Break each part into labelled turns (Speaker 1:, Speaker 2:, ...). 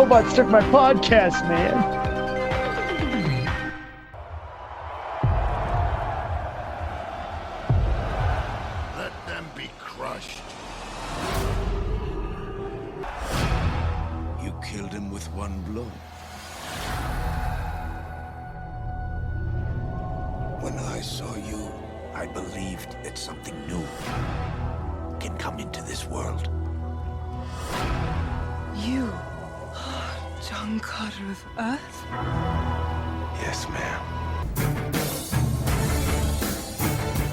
Speaker 1: robots took my podcast, man.
Speaker 2: Let them be crushed. You killed him with one blow. When I saw you, I believed that something new can come into this world.
Speaker 3: You, John Carter of Earth?
Speaker 2: Yes, ma'am.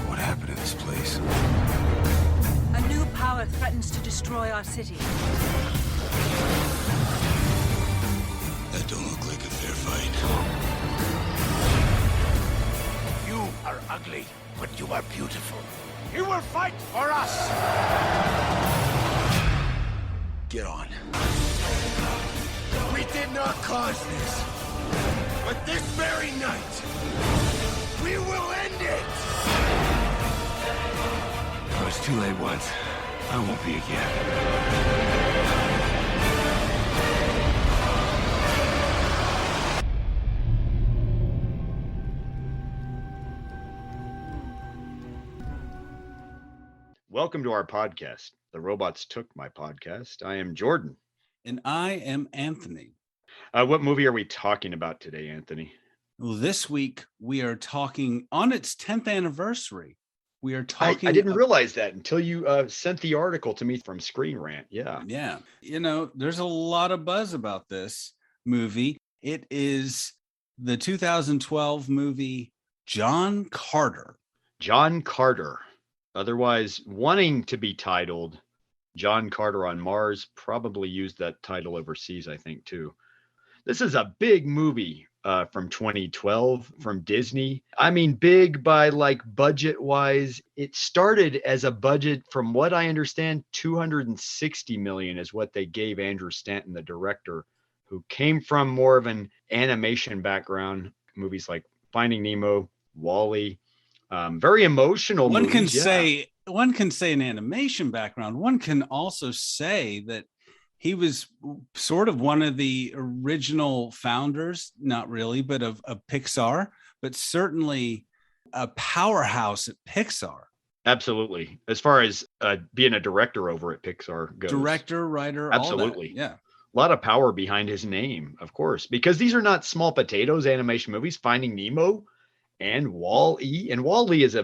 Speaker 2: What happened to this place?
Speaker 4: A new power threatens to destroy our city.
Speaker 2: That don't look like a fair fight. You are ugly, but you are beautiful. You will fight for us! Get on. We did not cause this. But this very night, we will end it! I was too late once. I won't be again.
Speaker 5: Welcome to our podcast. The robots took my podcast. I am Jordan.
Speaker 6: And I am Anthony.
Speaker 5: What movie are we talking about today, Anthony?
Speaker 6: Well, this week we are talking on its 10th anniversary. We are talking.
Speaker 5: I didn't realize that until you sent the article to me from Screen Rant. Yeah.
Speaker 6: Yeah. You know, there's a lot of buzz about this movie. It is the 2012 movie John Carter.
Speaker 5: John Carter, otherwise wanting to be titled John Carter on Mars, probably used that title overseas, I think, too. This is a big movie from 2012 from Disney. I mean, big by like budget wise. It started as a budget, from what I understand, 260 million is what they gave Andrew Stanton, the director, who came from more of an animation background. Movies like Finding Nemo, Wall-E, very emotional.
Speaker 6: One
Speaker 5: movies,
Speaker 6: can say an animation background. One can also say that he was sort of one of the original founders, not really, but of Pixar, but certainly a powerhouse at Pixar.
Speaker 5: Absolutely. As far as being a director over at Pixar goes.
Speaker 6: Director, writer,
Speaker 5: absolutely.
Speaker 6: All that. Yeah.
Speaker 5: A lot of power behind his name, of course, because these are not small potatoes animation movies. Finding Nemo and Wall-E. And Wall-E is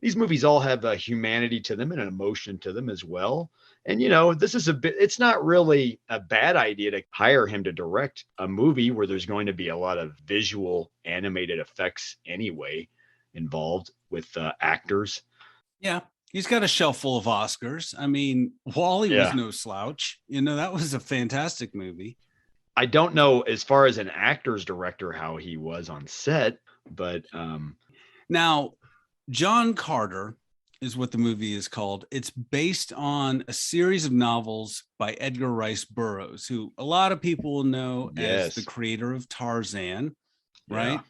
Speaker 5: these movies all have a humanity to them and an emotion to them as well. And, you know, this is it's not really a bad idea to hire him to direct a movie where there's going to be a lot of visual animated effects anyway involved with actors.
Speaker 6: Yeah. He's got a shelf full of Oscars. I mean, Wall-E was no slouch. You know, that was a fantastic movie.
Speaker 5: I don't know as far as an actor's director how he was on set, but
Speaker 6: now John Carter is what the movie is called. It's based on a series of novels by Edgar Rice Burroughs, who a lot of people will know as the creator of Tarzan, right?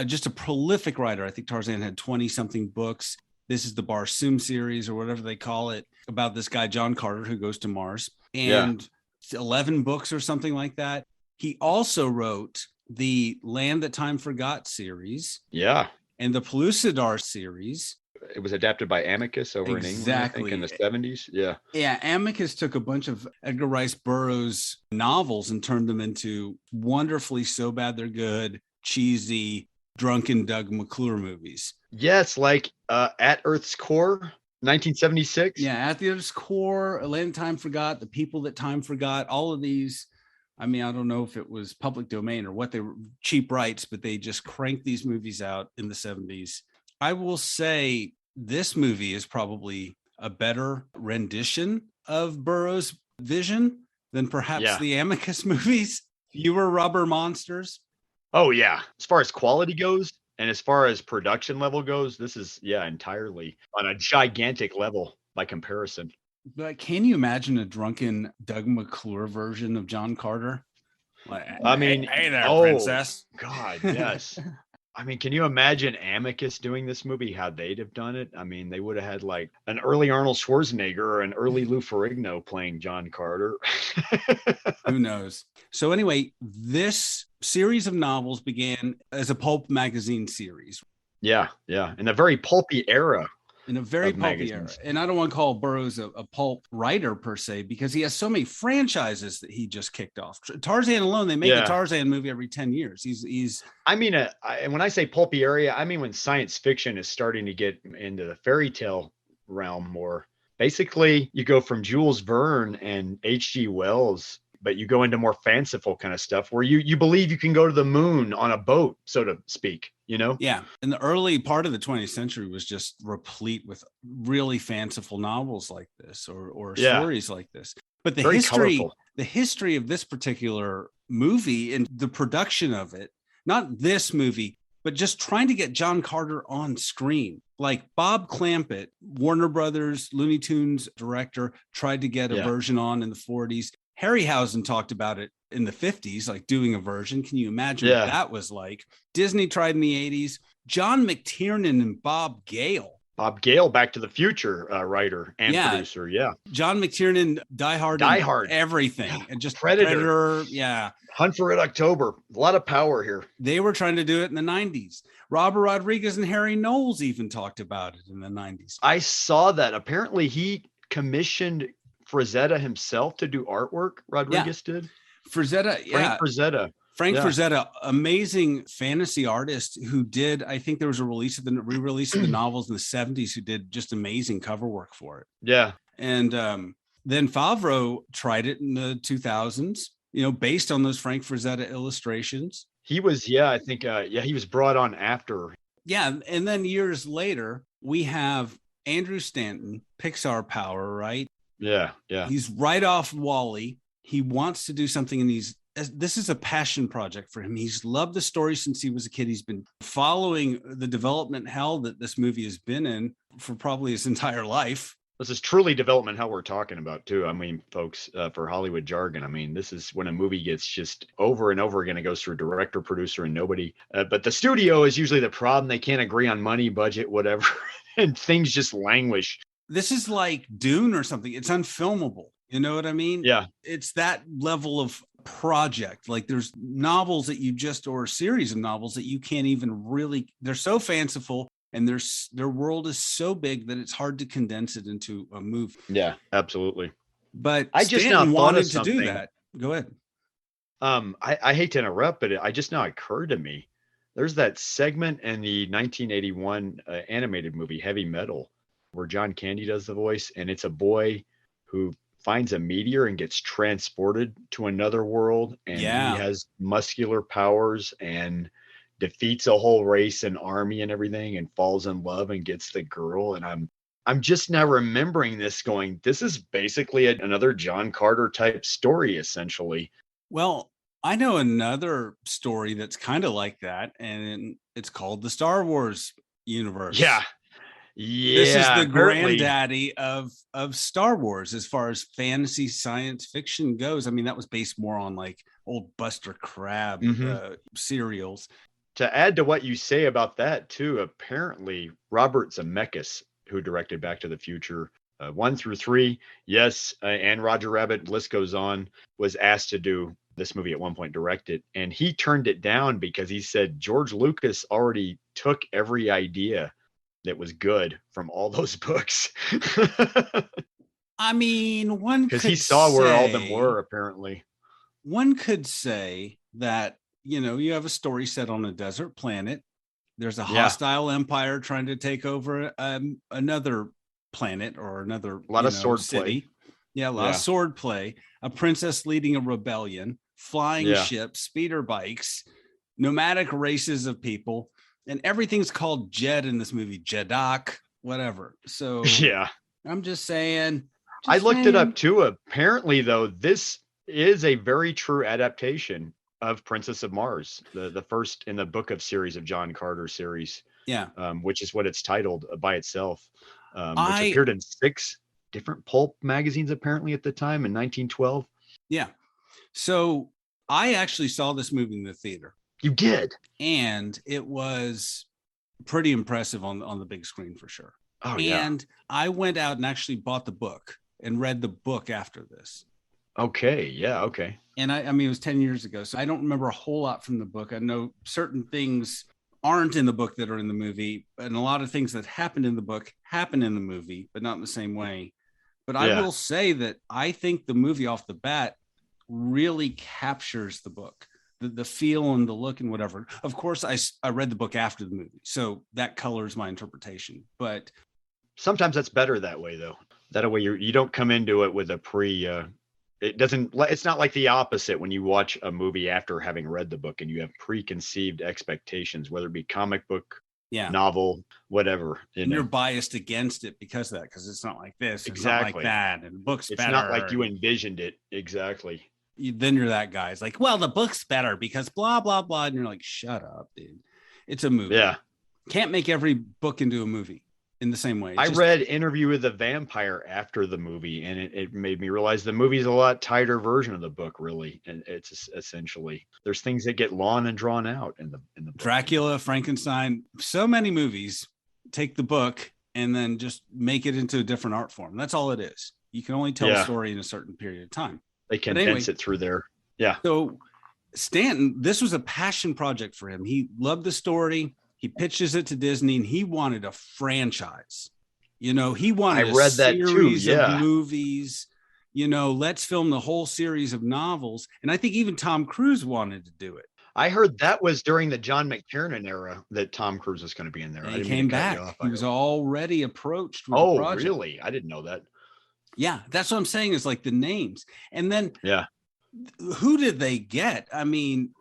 Speaker 6: Just a prolific writer. I think Tarzan had 20 something books. This is the Barsoom series or whatever they call it, about this guy, John Carter, who goes to Mars, and 11 books or something like that. He also wrote the Land That Time Forgot series.
Speaker 5: Yeah.
Speaker 6: And the Pellucidar series.
Speaker 5: It was adapted by Amicus over in England, I think, in the 70s. Yeah. Yeah.
Speaker 6: Amicus took a bunch of Edgar Rice Burroughs novels and turned them into wonderfully so bad they're good, cheesy, drunken Doug McClure movies.
Speaker 5: Yes, like At Earth's Core, 1976.
Speaker 6: Yeah, At the Earth's Core, A Land Time Forgot, The People That Time Forgot, all of these. I mean, I don't know if it was public domain or what, they were cheap rights, but they just cranked these movies out in the 70s. I will say this movie is probably a better rendition of Burroughs' vision than perhaps the Amicus movies. Fewer rubber monsters.
Speaker 5: Oh, yeah. As far as quality goes and as far as production level goes, this is, entirely on a gigantic level by comparison.
Speaker 6: But can you imagine a drunken Doug McClure version of John Carter? Like,
Speaker 5: I mean,
Speaker 6: hey there, princess.
Speaker 5: God, yes. I mean, can you imagine Amicus doing this movie? How they'd have done it? I mean, they would have had like an early Arnold Schwarzenegger or an early Lou Ferrigno playing John Carter.
Speaker 6: Who knows? So anyway, this series of novels began as a pulp magazine series.
Speaker 5: Yeah, in a very pulpy era.
Speaker 6: In a very pulpy era. And I don't want to call Burroughs a pulp writer per se, because he has so many franchises that he just kicked off. Tarzan alone, they make a Tarzan movie every 10 years. He's
Speaker 5: I mean, when I say pulpy area, I mean when science fiction is starting to get into the fairy tale realm more. Basically, you go from Jules Verne and H.G. Wells, but you go into more fanciful kind of stuff where you believe you can go to the moon on a boat, so to speak, you know?
Speaker 6: Yeah. And the early part of the 20th century was just replete with really fanciful novels like this or stories like this. But the history of this particular movie and the production of it, not this movie, but just trying to get John Carter on screen. Like Bob Clampett, Warner Brothers, Looney Tunes director, tried to get a version on in the 40s. Harryhausen talked about it in the 50s, like doing a version. Can you imagine what that was like? Disney tried in the 80s. John McTiernan and Bob Gale.
Speaker 5: Bob Gale, Back to the Future writer and producer. Yeah.
Speaker 6: John McTiernan, Die Hard, everything. And just Predator. Yeah.
Speaker 5: Hunt for Red October. A lot of power here.
Speaker 6: They were trying to do it in the 90s. Robert Rodriguez and Harry Knowles even talked about it in the 90s.
Speaker 5: I saw that. Apparently he commissioned Frazetta himself to do artwork. Rodriguez did.
Speaker 6: Frazetta, Frank Frazetta, amazing fantasy artist who did, I think there was a re-release of the novels in the 70s who did just amazing cover work for it.
Speaker 5: Yeah.
Speaker 6: And then Favreau tried it in the 2000s, based on those Frank Frazetta illustrations.
Speaker 5: He was, he was brought on after.
Speaker 6: Yeah. And then years later, we have Andrew Stanton, Pixar power, right?
Speaker 5: Yeah.
Speaker 6: He's right off Wall-E. He wants to do something in these. This is a passion project for him. He's loved the story since he was a kid. He's been following the development hell that this movie has been in for probably his entire life.
Speaker 5: This is truly development hell we're talking about too. I mean, folks, for Hollywood jargon, I mean, this is when a movie gets just over and over again. It goes through director, producer, and nobody. But the studio is usually the problem. They can't agree on money, budget, whatever, and things just languish.
Speaker 6: This is like Dune or something. It's unfilmable. You know what I mean? Yeah. It's that level of project. Like there's novels that or a series of novels that you can't even really, they're so fanciful and their world is so big that it's hard to condense it into a movie.
Speaker 5: Yeah, absolutely.
Speaker 6: But I just now wanted to do that. Go ahead.
Speaker 5: I hate to interrupt, but it just now occurred to me. There's that segment in the 1981 animated movie Heavy Metal where John Candy does the voice, and it's a boy who finds a meteor and gets transported to another world, and he has muscular powers and defeats a whole race and army and everything and falls in love and gets the girl. And I'm just now remembering this going, this is basically another John Carter type story, essentially.
Speaker 6: Well, I know another story that's kind of like that, and it's called the Star Wars universe.
Speaker 5: Yeah.
Speaker 6: This is the granddaddy of Star Wars as far as fantasy science fiction goes. I mean, that was based more on like old Buster Crabbe serials.
Speaker 5: To add to what you say about that too, apparently Robert Zemeckis, who directed Back to the Future 1 through 3, and Roger Rabbit, list goes on, was asked to do this movie at one point, direct it, and he turned it down because he said George Lucas already took every idea that was good from all those books.
Speaker 6: I mean, because
Speaker 5: he saw where all of them were, apparently.
Speaker 6: One could say that, you have a story set on a desert planet. There's a hostile empire trying to take over another planet or another
Speaker 5: lot of sword
Speaker 6: city.
Speaker 5: Play.
Speaker 6: Yeah, a lot of sword play. A princess leading a rebellion, flying ships, speeder bikes, nomadic races of people. And everything's called Jed in this movie, Jedok, whatever. So I'm just saying.
Speaker 5: I looked it up too. Apparently, though, this is a very true adaptation of Princess of Mars, the first in the book of series of John Carter series. Yeah. Which is what it's titled by itself, which appeared in 6 different pulp magazines apparently at the time in 1912.
Speaker 6: Yeah. So I actually saw this movie in the theater.
Speaker 5: You did?
Speaker 6: And it was pretty impressive on the big screen for sure.
Speaker 5: Oh, yeah.
Speaker 6: And I went out and actually bought the book and read the book after this.
Speaker 5: Okay. Yeah. Okay.
Speaker 6: And I mean, it was 10 years ago, so I don't remember a whole lot from the book. I know certain things aren't in the book that are in the movie, and a lot of things that happened in the book happen in the movie, but not in the same way. But I will say that I think the movie off the bat really captures the book, the feel and the look and whatever. Of course, I read the book after the movie, so that colors my interpretation. But
Speaker 5: sometimes that's better that way, though. That way you don't come into it with a it's not like the opposite when you watch a movie after having read the book and you have preconceived expectations, whether it be comic book, novel, whatever.
Speaker 6: And you're biased against it because of that, because it's not like this, it's not like that, and the book's
Speaker 5: it's
Speaker 6: better.
Speaker 5: Not like you envisioned it. Exactly.
Speaker 6: Then you're that guy. It's like, well, the book's better because blah, blah, blah. And you're like, shut up, dude. It's a movie.
Speaker 5: Yeah.
Speaker 6: Can't make every book into a movie in the same way.
Speaker 5: I read Interview with the Vampire after the movie, and it made me realize the movie's a lot tighter version of the book, really. And it's essentially, there's things that get long and drawn out in the book.
Speaker 6: Dracula, Frankenstein, so many movies take the book and then just make it into a different art form. That's all it is. You can only tell a story in a certain period of time.
Speaker 5: They condense it through there. Yeah.
Speaker 6: So Stanton, this was a passion project for him. He loved the story. He pitches it to Disney, and he wanted a franchise. You know, he wanted a series of movies. You know, let's film the whole series of novels. And I think even Tom Cruise wanted to do it.
Speaker 5: I heard that was during the John McTiernan era that Tom Cruise was going to be in there.
Speaker 6: And he came back. He was already approached with the project.
Speaker 5: Really? I didn't know that.
Speaker 6: Yeah, that's what I'm saying, is like the names. And then who did they get? I mean,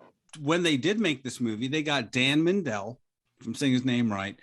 Speaker 6: when they did make this movie, they got Dan Mindel, if I'm saying his name right,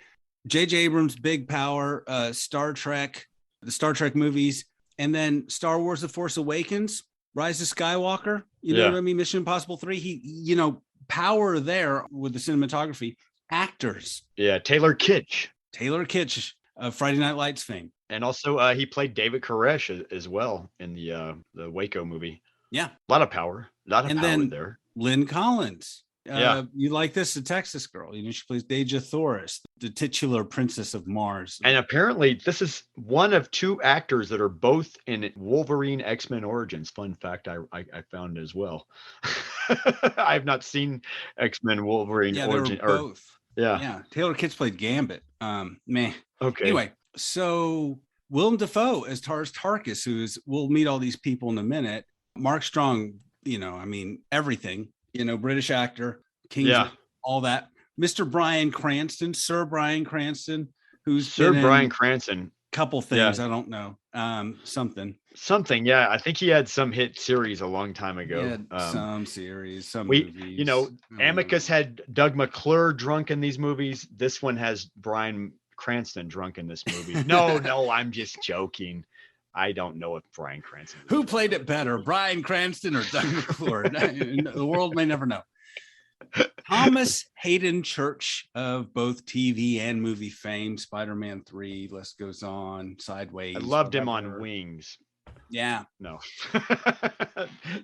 Speaker 6: J.J. Abrams' big power, Star Trek, the Star Trek movies, and then Star Wars: The Force Awakens, Rise of Skywalker, you know what I mean? Mission Impossible 3, he, power there with the cinematography, actors.
Speaker 5: Yeah, Taylor Kitsch
Speaker 6: of Friday Night Lights fame.
Speaker 5: And also he played David Koresh as well in the Waco movie.
Speaker 6: Yeah.
Speaker 5: A lot of power. There.
Speaker 6: Lynn Collins. You like this, a Texas girl. You know, she plays Deja Thoris, the titular princess of Mars.
Speaker 5: And apparently this is one of two actors that are both in Wolverine X-Men Origins. Fun fact I found as well. I have not seen X-Men Wolverine Origins.
Speaker 6: They were both. Yeah. Taylor Kitsch played Gambit. Okay. Anyway, so Willem Dafoe as Tars Tarkas, we'll meet all these people in a minute. Mark Strong, everything. British actor, King, all that. Mr. Bryan Cranston, Sir Bryan Cranston, who's
Speaker 5: Bryan Cranston.
Speaker 6: Couple things, I don't know, something.
Speaker 5: Yeah, I think he had some hit series a long time ago.
Speaker 6: Some series, some movies.
Speaker 5: Amicus had Doug McClure drunk in these movies. This one has Bryan Cranston drunk in this movie. No, I'm just joking. I don't know if Bryan Cranston.
Speaker 6: Who played it better, Bryan Cranston or Doug McClure? The world may never know. Thomas Hayden Church of both TV and movie fame, Spider-Man 3, list goes on, Sideways.
Speaker 5: I loved him on Wings.
Speaker 6: Yeah.
Speaker 5: No.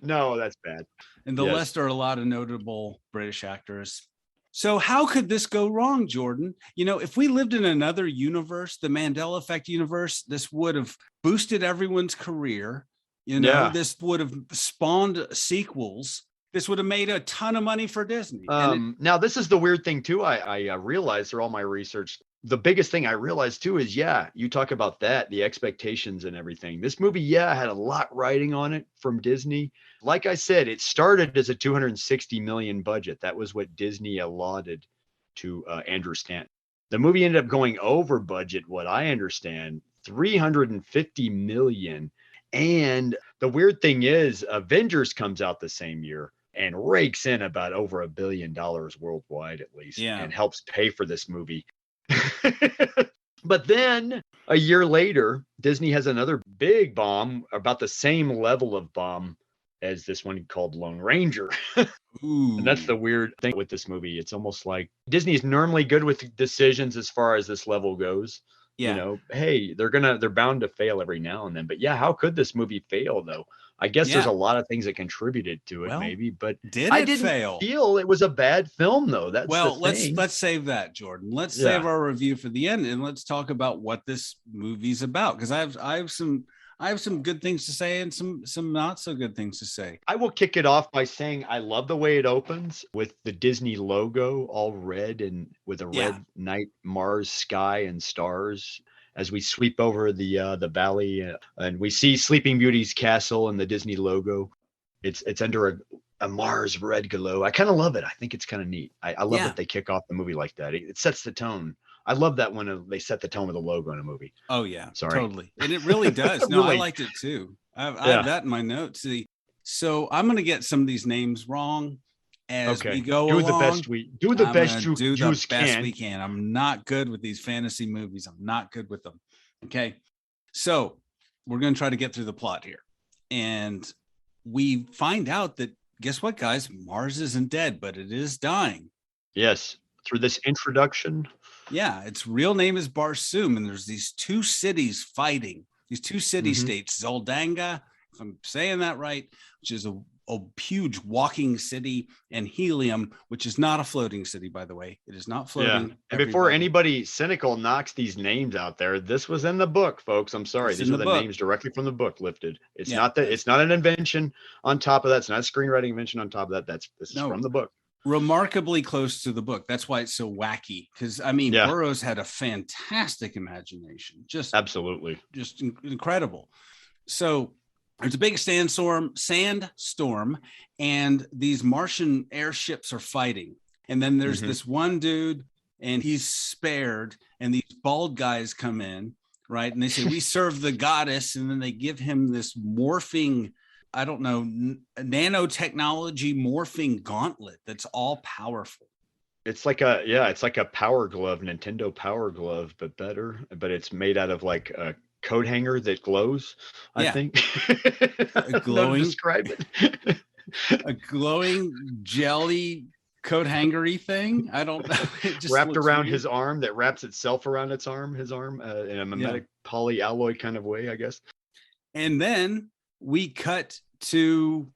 Speaker 5: No, that's bad.
Speaker 6: And the list are a lot of notable British actors. So how could this go wrong, Jordan? If we lived in another universe, the Mandela Effect universe, this would have boosted everyone's career. This would have spawned sequels. This would have made a ton of money for Disney.
Speaker 5: Now, this is the weird thing, too. I realized through all my research, the biggest thing I realized, too, is, you talk about that, the expectations and everything. This movie, had a lot riding on it from Disney. Like I said, it started as a $260 million budget. That was what Disney allotted to Andrew Stanton. The movie ended up going over budget, what I understand, $350 million. And the weird thing is, Avengers comes out the same year and rakes in about over $1 billion worldwide, at least, and helps pay for this movie. But then a year later, Disney has another big bomb, about the same level of bomb as this one called Lone Ranger. And that's the weird thing with this movie. It's almost like Disney is normally good with decisions as far as this level goes. Hey, they're bound to fail every now and then. But how could this movie fail though? I guess there's
Speaker 6: Yeah.
Speaker 5: a lot of things that contributed to it,
Speaker 6: Well,
Speaker 5: maybe, but
Speaker 6: Did
Speaker 5: I
Speaker 6: it
Speaker 5: didn't
Speaker 6: fail?
Speaker 5: feel it was a bad film, though. That's
Speaker 6: Well,
Speaker 5: the
Speaker 6: let's
Speaker 5: thing.
Speaker 6: save that, Jordan. Let's
Speaker 5: Yeah.
Speaker 6: save our review for the end, and let's talk about what this movie's about. Because I have some good things to say and some not so good things to say.
Speaker 5: I will kick it off by saying I love the way it opens with the Disney logo all red and with a red night Mars sky and stars as we sweep over the valley and we see Sleeping Beauty's castle and the Disney logo. It's under a Mars red glow. I kind of love it. I think it's kind of neat. I love that they kick off the movie like that. It sets the tone. I love that when they set the tone with a logo in a movie.
Speaker 6: Oh yeah,
Speaker 5: Sorry.
Speaker 6: totally, and it really does. No,
Speaker 5: Really.
Speaker 6: I liked it too. I have that in my notes. See, so I'm going to get some of these names wrong as we go along.
Speaker 5: Do the best we
Speaker 6: can. I'm not good with these fantasy movies. I'm not good with them. Okay, so we're going to try to get through the plot here, and we find out that guess what, guys? Mars isn't dead, but it is dying.
Speaker 5: Yes, through this introduction.
Speaker 6: Yeah, its real name is Barsoom, and there's these two cities fighting. These two city states, Zoldanga, if I'm saying that right, which is a huge walking city, and Helium, which is not a floating city, by the way. It is not floating.
Speaker 5: Yeah. And before anybody cynical knocks these names out there, this was in the book, folks. I'm sorry. These are the names directly from the book lifted. It's not an invention on top of that. It's not a screenwriting invention on top of that. This is from the book.
Speaker 6: Remarkably close to the book. That's why it's so wacky. Because I mean, Burroughs had a fantastic imagination. Just absolutely, just incredible. So there's a big sandstorm, and these Martian airships are fighting. And then there's this one dude, and he's spared, and these bald guys come in, right? And they say, "We serve the goddess," and then they give him this morphing, I don't know, nanotechnology morphing gauntlet that's all powerful.
Speaker 5: It's like a power glove, Nintendo power glove, but better. But it's made out of like a coat hanger that glows. I think.
Speaker 6: A glowing.
Speaker 5: Describe it.
Speaker 6: A glowing jelly coat hangery thing. I don't know. It just
Speaker 5: wrapped around
Speaker 6: weird.
Speaker 5: his arm that wraps itself around his arm in a mimetic polyalloy kind of way, I guess.
Speaker 6: And then we cut to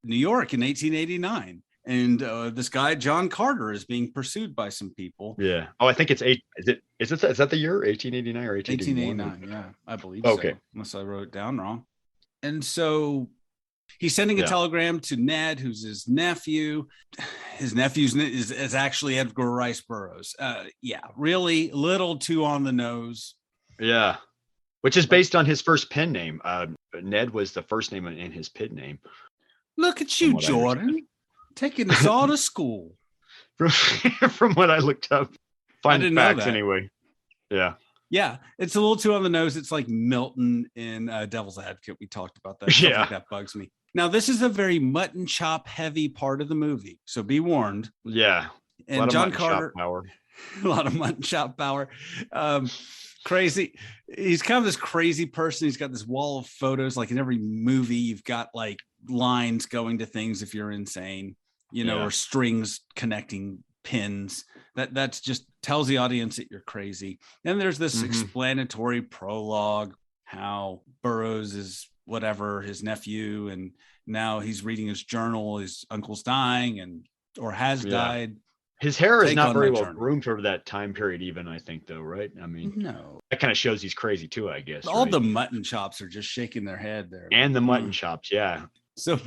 Speaker 6: New York in 1889, and this guy John Carter is being pursued by some people.
Speaker 5: Yeah. Oh, I think it's is that the year 1889 or
Speaker 6: 1889? Yeah, I believe so.
Speaker 5: Okay.
Speaker 6: Unless I wrote it down wrong. And so he's sending a telegram to Ned, who's his nephew. His nephew is actually Edgar Rice Burroughs. Really little too on the nose.
Speaker 5: Yeah. Which is based on his first pen name. Ned was the first name in his pen name.
Speaker 6: Look at you, Jordan, taking us all to school.
Speaker 5: From what I looked up. Finding facts anyway. Yeah.
Speaker 6: Yeah, it's a little too on the nose. It's like Milton in Devil's Advocate. We talked about that. Stuff like that bugs me. Now, this is a very mutton chop heavy part of the movie, so be warned.
Speaker 5: Yeah.
Speaker 6: And John Carter, a lot of mutton chop power. Crazy. He's kind of this crazy person. He's got this wall of photos. Like in every movie, you've got like lines going to things if you're insane, or strings connecting pins. That's just tells the audience that you're crazy. And there's this explanatory prologue, how Burroughs is whatever, his nephew, and now he's reading his journal. His uncle's dying or has died.
Speaker 5: His hair is not very well groomed for that time period, even, I think, though, right? I mean,
Speaker 6: no.
Speaker 5: That kind of shows he's crazy, too, I guess.
Speaker 6: All the mutton chops are just shaking their head there.
Speaker 5: And the mutton chops, yeah.
Speaker 6: So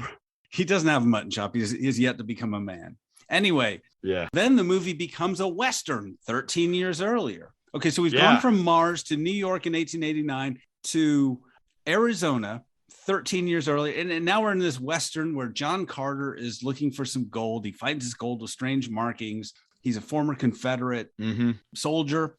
Speaker 6: he doesn't have a mutton chop. He's yet to become a man. Anyway, then the movie becomes a Western 13 years earlier. Okay, so we've gone from Mars to New York in 1889 to Arizona 13 years earlier. And now we're in this Western where John Carter is looking for some gold. He finds his gold with strange markings. He's a former Confederate soldier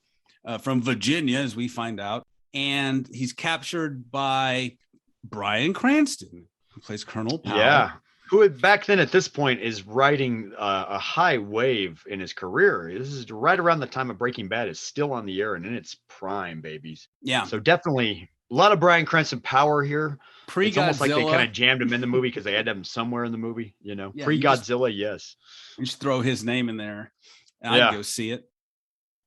Speaker 6: from Virginia, as we find out. And he's captured by Bryan Cranston, who plays Colonel Powell.
Speaker 5: Yeah. Who back then at this point is riding a high wave in his career. This is right around the time of Breaking Bad is still on the air and in its prime, babies.
Speaker 6: Yeah.
Speaker 5: So definitely a lot of Bryan Cranston power here. It's almost like they kind of jammed him in the movie because they had to have him somewhere in the movie, Pre-Godzilla, yes.
Speaker 6: You just throw his name in there. And I'd go see it.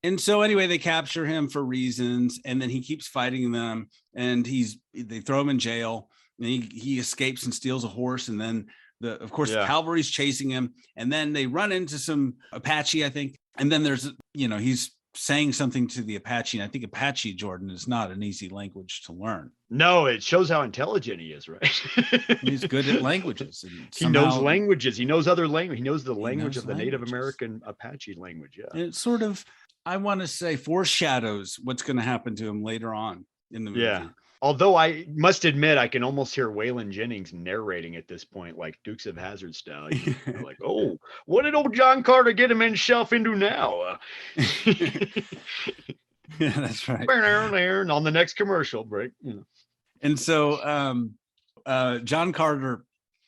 Speaker 6: And so anyway, they capture him for reasons, and then he keeps fighting them, and they throw him in jail. And he escapes and steals a horse, and then of course the
Speaker 5: Yeah.
Speaker 6: cavalry's chasing him, and then they run into some Apache, I think, and then there's he's saying something to the Apache, and I think Apache, Jordan, is not an easy language to learn.
Speaker 5: No, it shows how intelligent he is, right?
Speaker 6: He's good at languages. And
Speaker 5: He knows languages. He knows other language. He knows the language
Speaker 6: knows
Speaker 5: of the Native
Speaker 6: languages.
Speaker 5: American Apache language. Yeah.
Speaker 6: And it sort of, I want to say, foreshadows what's going to happen to him later on in the movie.
Speaker 5: Yeah. Although I must admit, I can almost hear Waylon Jennings narrating at this point, like Dukes of Hazzard style. You're like, oh, what did old John Carter get himself into now?
Speaker 6: Yeah, that's right.
Speaker 5: On the next commercial break.
Speaker 6: And so John Carter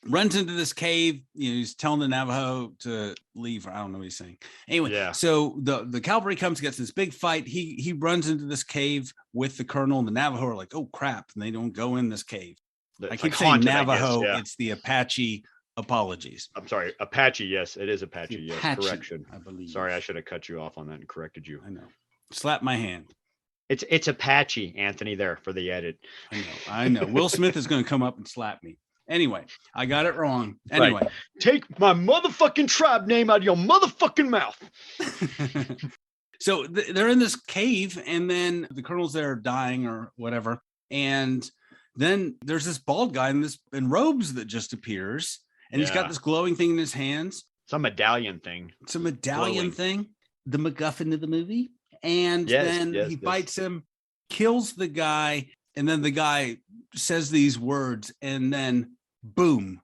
Speaker 6: runs into this cave. He's telling the Navajo to leave. I don't know what he's saying. Anyway,
Speaker 5: Yeah.
Speaker 6: So the cavalry comes, gets this big fight. He runs into this cave with the colonel, and the Navajo are like, oh crap, and they don't go in this cave. I keep saying
Speaker 5: haunted, I guess,
Speaker 6: Navajo.
Speaker 5: yeah.
Speaker 6: It's the Apache. Apologies.
Speaker 5: I'm sorry, Apache. Yes, it is Apache.
Speaker 6: The
Speaker 5: Yes,
Speaker 6: Apache,
Speaker 5: correction.
Speaker 6: I believe.
Speaker 5: Sorry, I should have cut you off on that and corrected you.
Speaker 6: I know. Slap my hand.
Speaker 5: It's Apache, Anthony, there for the edit.
Speaker 6: I know. Will Smith is going to come up and slap me. Anyway, I got it wrong. Anyway.
Speaker 5: Right. Take my motherfucking tribe name out of your motherfucking mouth.
Speaker 6: So they're in this cave, and then the colonel's there dying or whatever. And then there's this bald guy in robes that just appears, and he's got
Speaker 5: Yeah.
Speaker 6: this glowing thing in his hands.
Speaker 5: Some medallion thing.
Speaker 6: It's a medallion
Speaker 5: Glowing.
Speaker 6: thing, the MacGuffin of the movie. And then he bites him, kills the guy, and then the guy says these words, and then boom,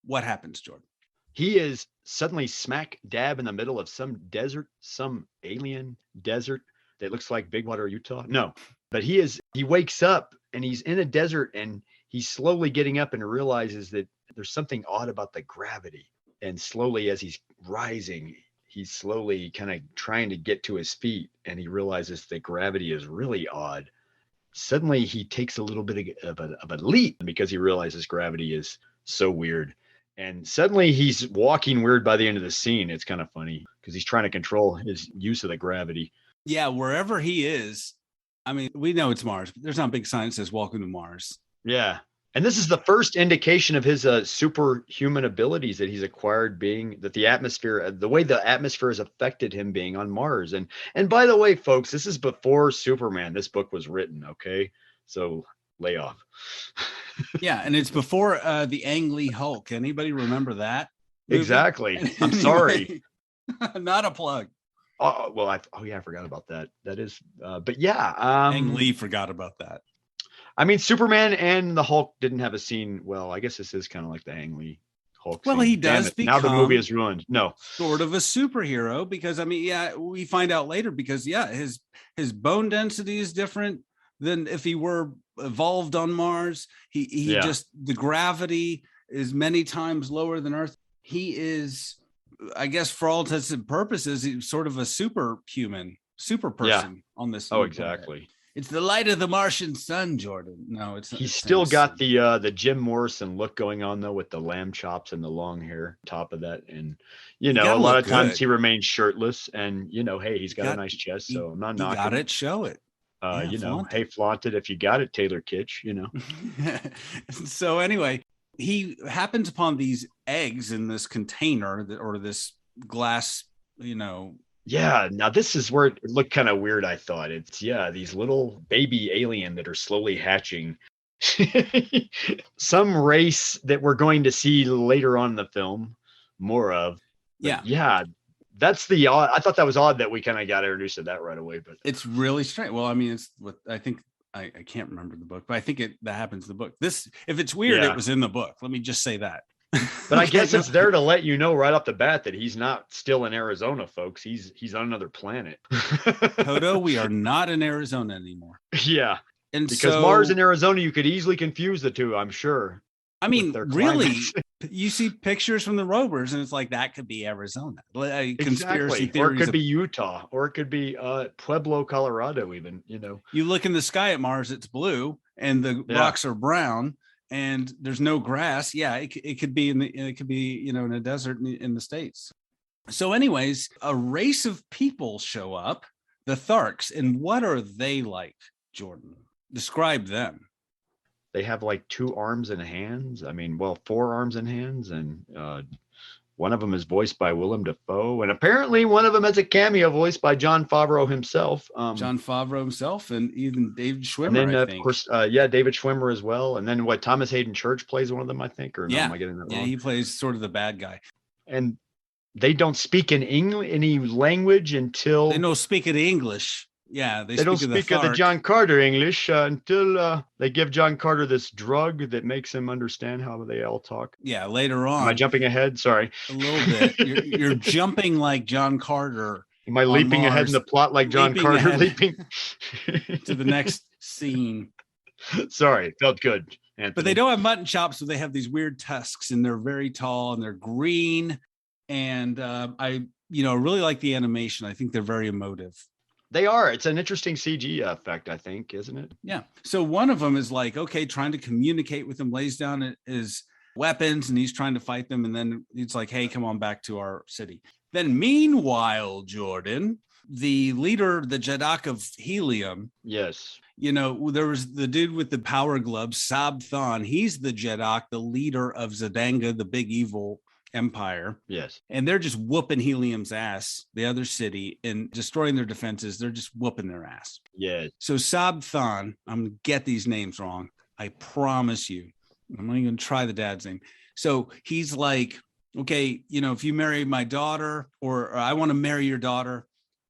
Speaker 6: what happens, Jordan?
Speaker 5: He is suddenly smack dab in the middle of some desert, some alien desert that looks like Big Water, Utah. No, but he wakes up and he's in a desert, and he's slowly getting up and realizes that there's something odd about the gravity. And slowly, as he's rising, he's slowly kind of trying to get to his feet, and he realizes that gravity is really odd. Suddenly he takes a little bit of a leap because he realizes gravity is so weird. And suddenly he's walking weird by the end of the scene. It's kind of funny because he's trying to control his use of the gravity.
Speaker 6: Yeah, wherever he is. I mean, we know it's Mars, but there's not a big sign that says welcome to Mars.
Speaker 5: Yeah. And this is the first indication of his superhuman abilities that he's acquired, being that the atmosphere, the way the atmosphere has affected him being on Mars. And by the way, folks, this is before Superman. This book was written. Okay. So lay off.
Speaker 6: Yeah. And it's before the Ang Lee Hulk. Anybody remember that movie?
Speaker 5: Exactly. I'm sorry.
Speaker 6: Not a plug.
Speaker 5: Oh, well, I forgot about that. That is, but yeah.
Speaker 6: Ang Lee forgot about that.
Speaker 5: I mean, Superman and the Hulk didn't have a scene. Well, I guess this is kind of like the Ang Lee Hulk.
Speaker 6: Well,
Speaker 5: scene.
Speaker 6: he does
Speaker 5: Damn it. Now the
Speaker 6: become
Speaker 5: movie is ruined. No,
Speaker 6: sort of a superhero because, I mean, yeah, we find out later because, yeah, his bone density is different than if he were evolved on Mars. He just, the gravity is many times lower than Earth. He is, I guess, for all intents and purposes, he's sort of a super person on this.
Speaker 5: Oh, exactly.
Speaker 6: It's the light of the Martian sun, Jordan. No, it's not.
Speaker 5: He's still got the Jim Morrison look going on though, with the lamb chops and the long hair top of that. And a lot of times he remains shirtless, and hey, he's got a nice chest, so I'm not knocking.
Speaker 6: Got it, show it.
Speaker 5: Hey, flaunt it if you got it, Taylor Kitsch.
Speaker 6: So anyway, he happens upon these eggs in this container or this glass,
Speaker 5: Yeah, now this is where it looked kind of weird, I thought. It's, these little baby alien that are slowly hatching. Some race that we're going to see later on in the film more of. But yeah, that's the odd. I thought that was odd that we kind of got introduced to that right away. But
Speaker 6: it's really strange. Well, I mean, it's what I think. I can't remember the book, but I think that happens in the book. This, if it's weird, it was in the book. Let me just say that.
Speaker 5: But I guess it's there to let you know right off the bat that he's not still in Arizona, folks. He's on another planet.
Speaker 6: Toto, we are not in Arizona anymore.
Speaker 5: Yeah.
Speaker 6: And
Speaker 5: because Mars and Arizona, you could easily confuse the two, I'm sure.
Speaker 6: I mean, really, you see pictures from the rovers and it's like, that could be Arizona. Conspiracy theories.
Speaker 5: Or it could be Utah, or it could be Pueblo, Colorado, even,
Speaker 6: You look in the sky at Mars, it's blue and the rocks are brown. And there's no grass. Yeah, it could be in a desert in the States. So, anyways, a race of people show up, the Tharks, and what are they like, Jordan? Describe them.
Speaker 5: they have like 2 arms and hands. I mean, well, 4 arms and hands, and one of them is voiced by Willem Dafoe, and apparently one of them has a cameo voiced by Jon Favreau himself.
Speaker 6: Jon Favreau himself, and even David Schwimmer.
Speaker 5: And then,
Speaker 6: I
Speaker 5: of
Speaker 6: think.
Speaker 5: course, David Schwimmer as well. And then Thomas Hayden Church plays one of them, I think. Or no, am I getting that wrong?
Speaker 6: Yeah, he plays sort of the bad guy.
Speaker 5: And they don't speak in any language until
Speaker 6: they don't speak in English. Yeah, they
Speaker 5: don't speak of the John Carter English until they give John Carter this drug that makes him understand how they all talk.
Speaker 6: Yeah, later on.
Speaker 5: Am I jumping ahead? Sorry.
Speaker 6: A little bit. You're jumping like John Carter.
Speaker 5: Am I leaping ahead in the plot like John Carter leaping
Speaker 6: to the next scene?
Speaker 5: Sorry, felt good. Anthony.
Speaker 6: But they don't have mutton chops, so they have these weird tusks, and they're very tall and they're green. And I really like the animation. I think they're very emotive.
Speaker 5: They are. It's an interesting CG effect, I think, isn't it?
Speaker 6: Yeah. So one of them is like, okay, trying to communicate with him, lays down his weapons, and he's trying to fight them. And then he's like, hey, come on back to our city. Then meanwhile, Jordan, the leader, the Jeddak of Helium.
Speaker 5: Yes.
Speaker 6: There was the dude with the power gloves, Sab Thon. He's the Jeddak, the leader of Zedanga, the big evil empire.
Speaker 5: Yes.
Speaker 6: And they're just whooping Helium's ass, the other city, and destroying their defenses. They're just whooping their ass.
Speaker 5: Yeah.
Speaker 6: So Sab Thon, I'm going to get these names wrong. I promise you. I'm not even going to try the dad's name. So he's like, okay, if you marry my daughter, or I want to marry your daughter,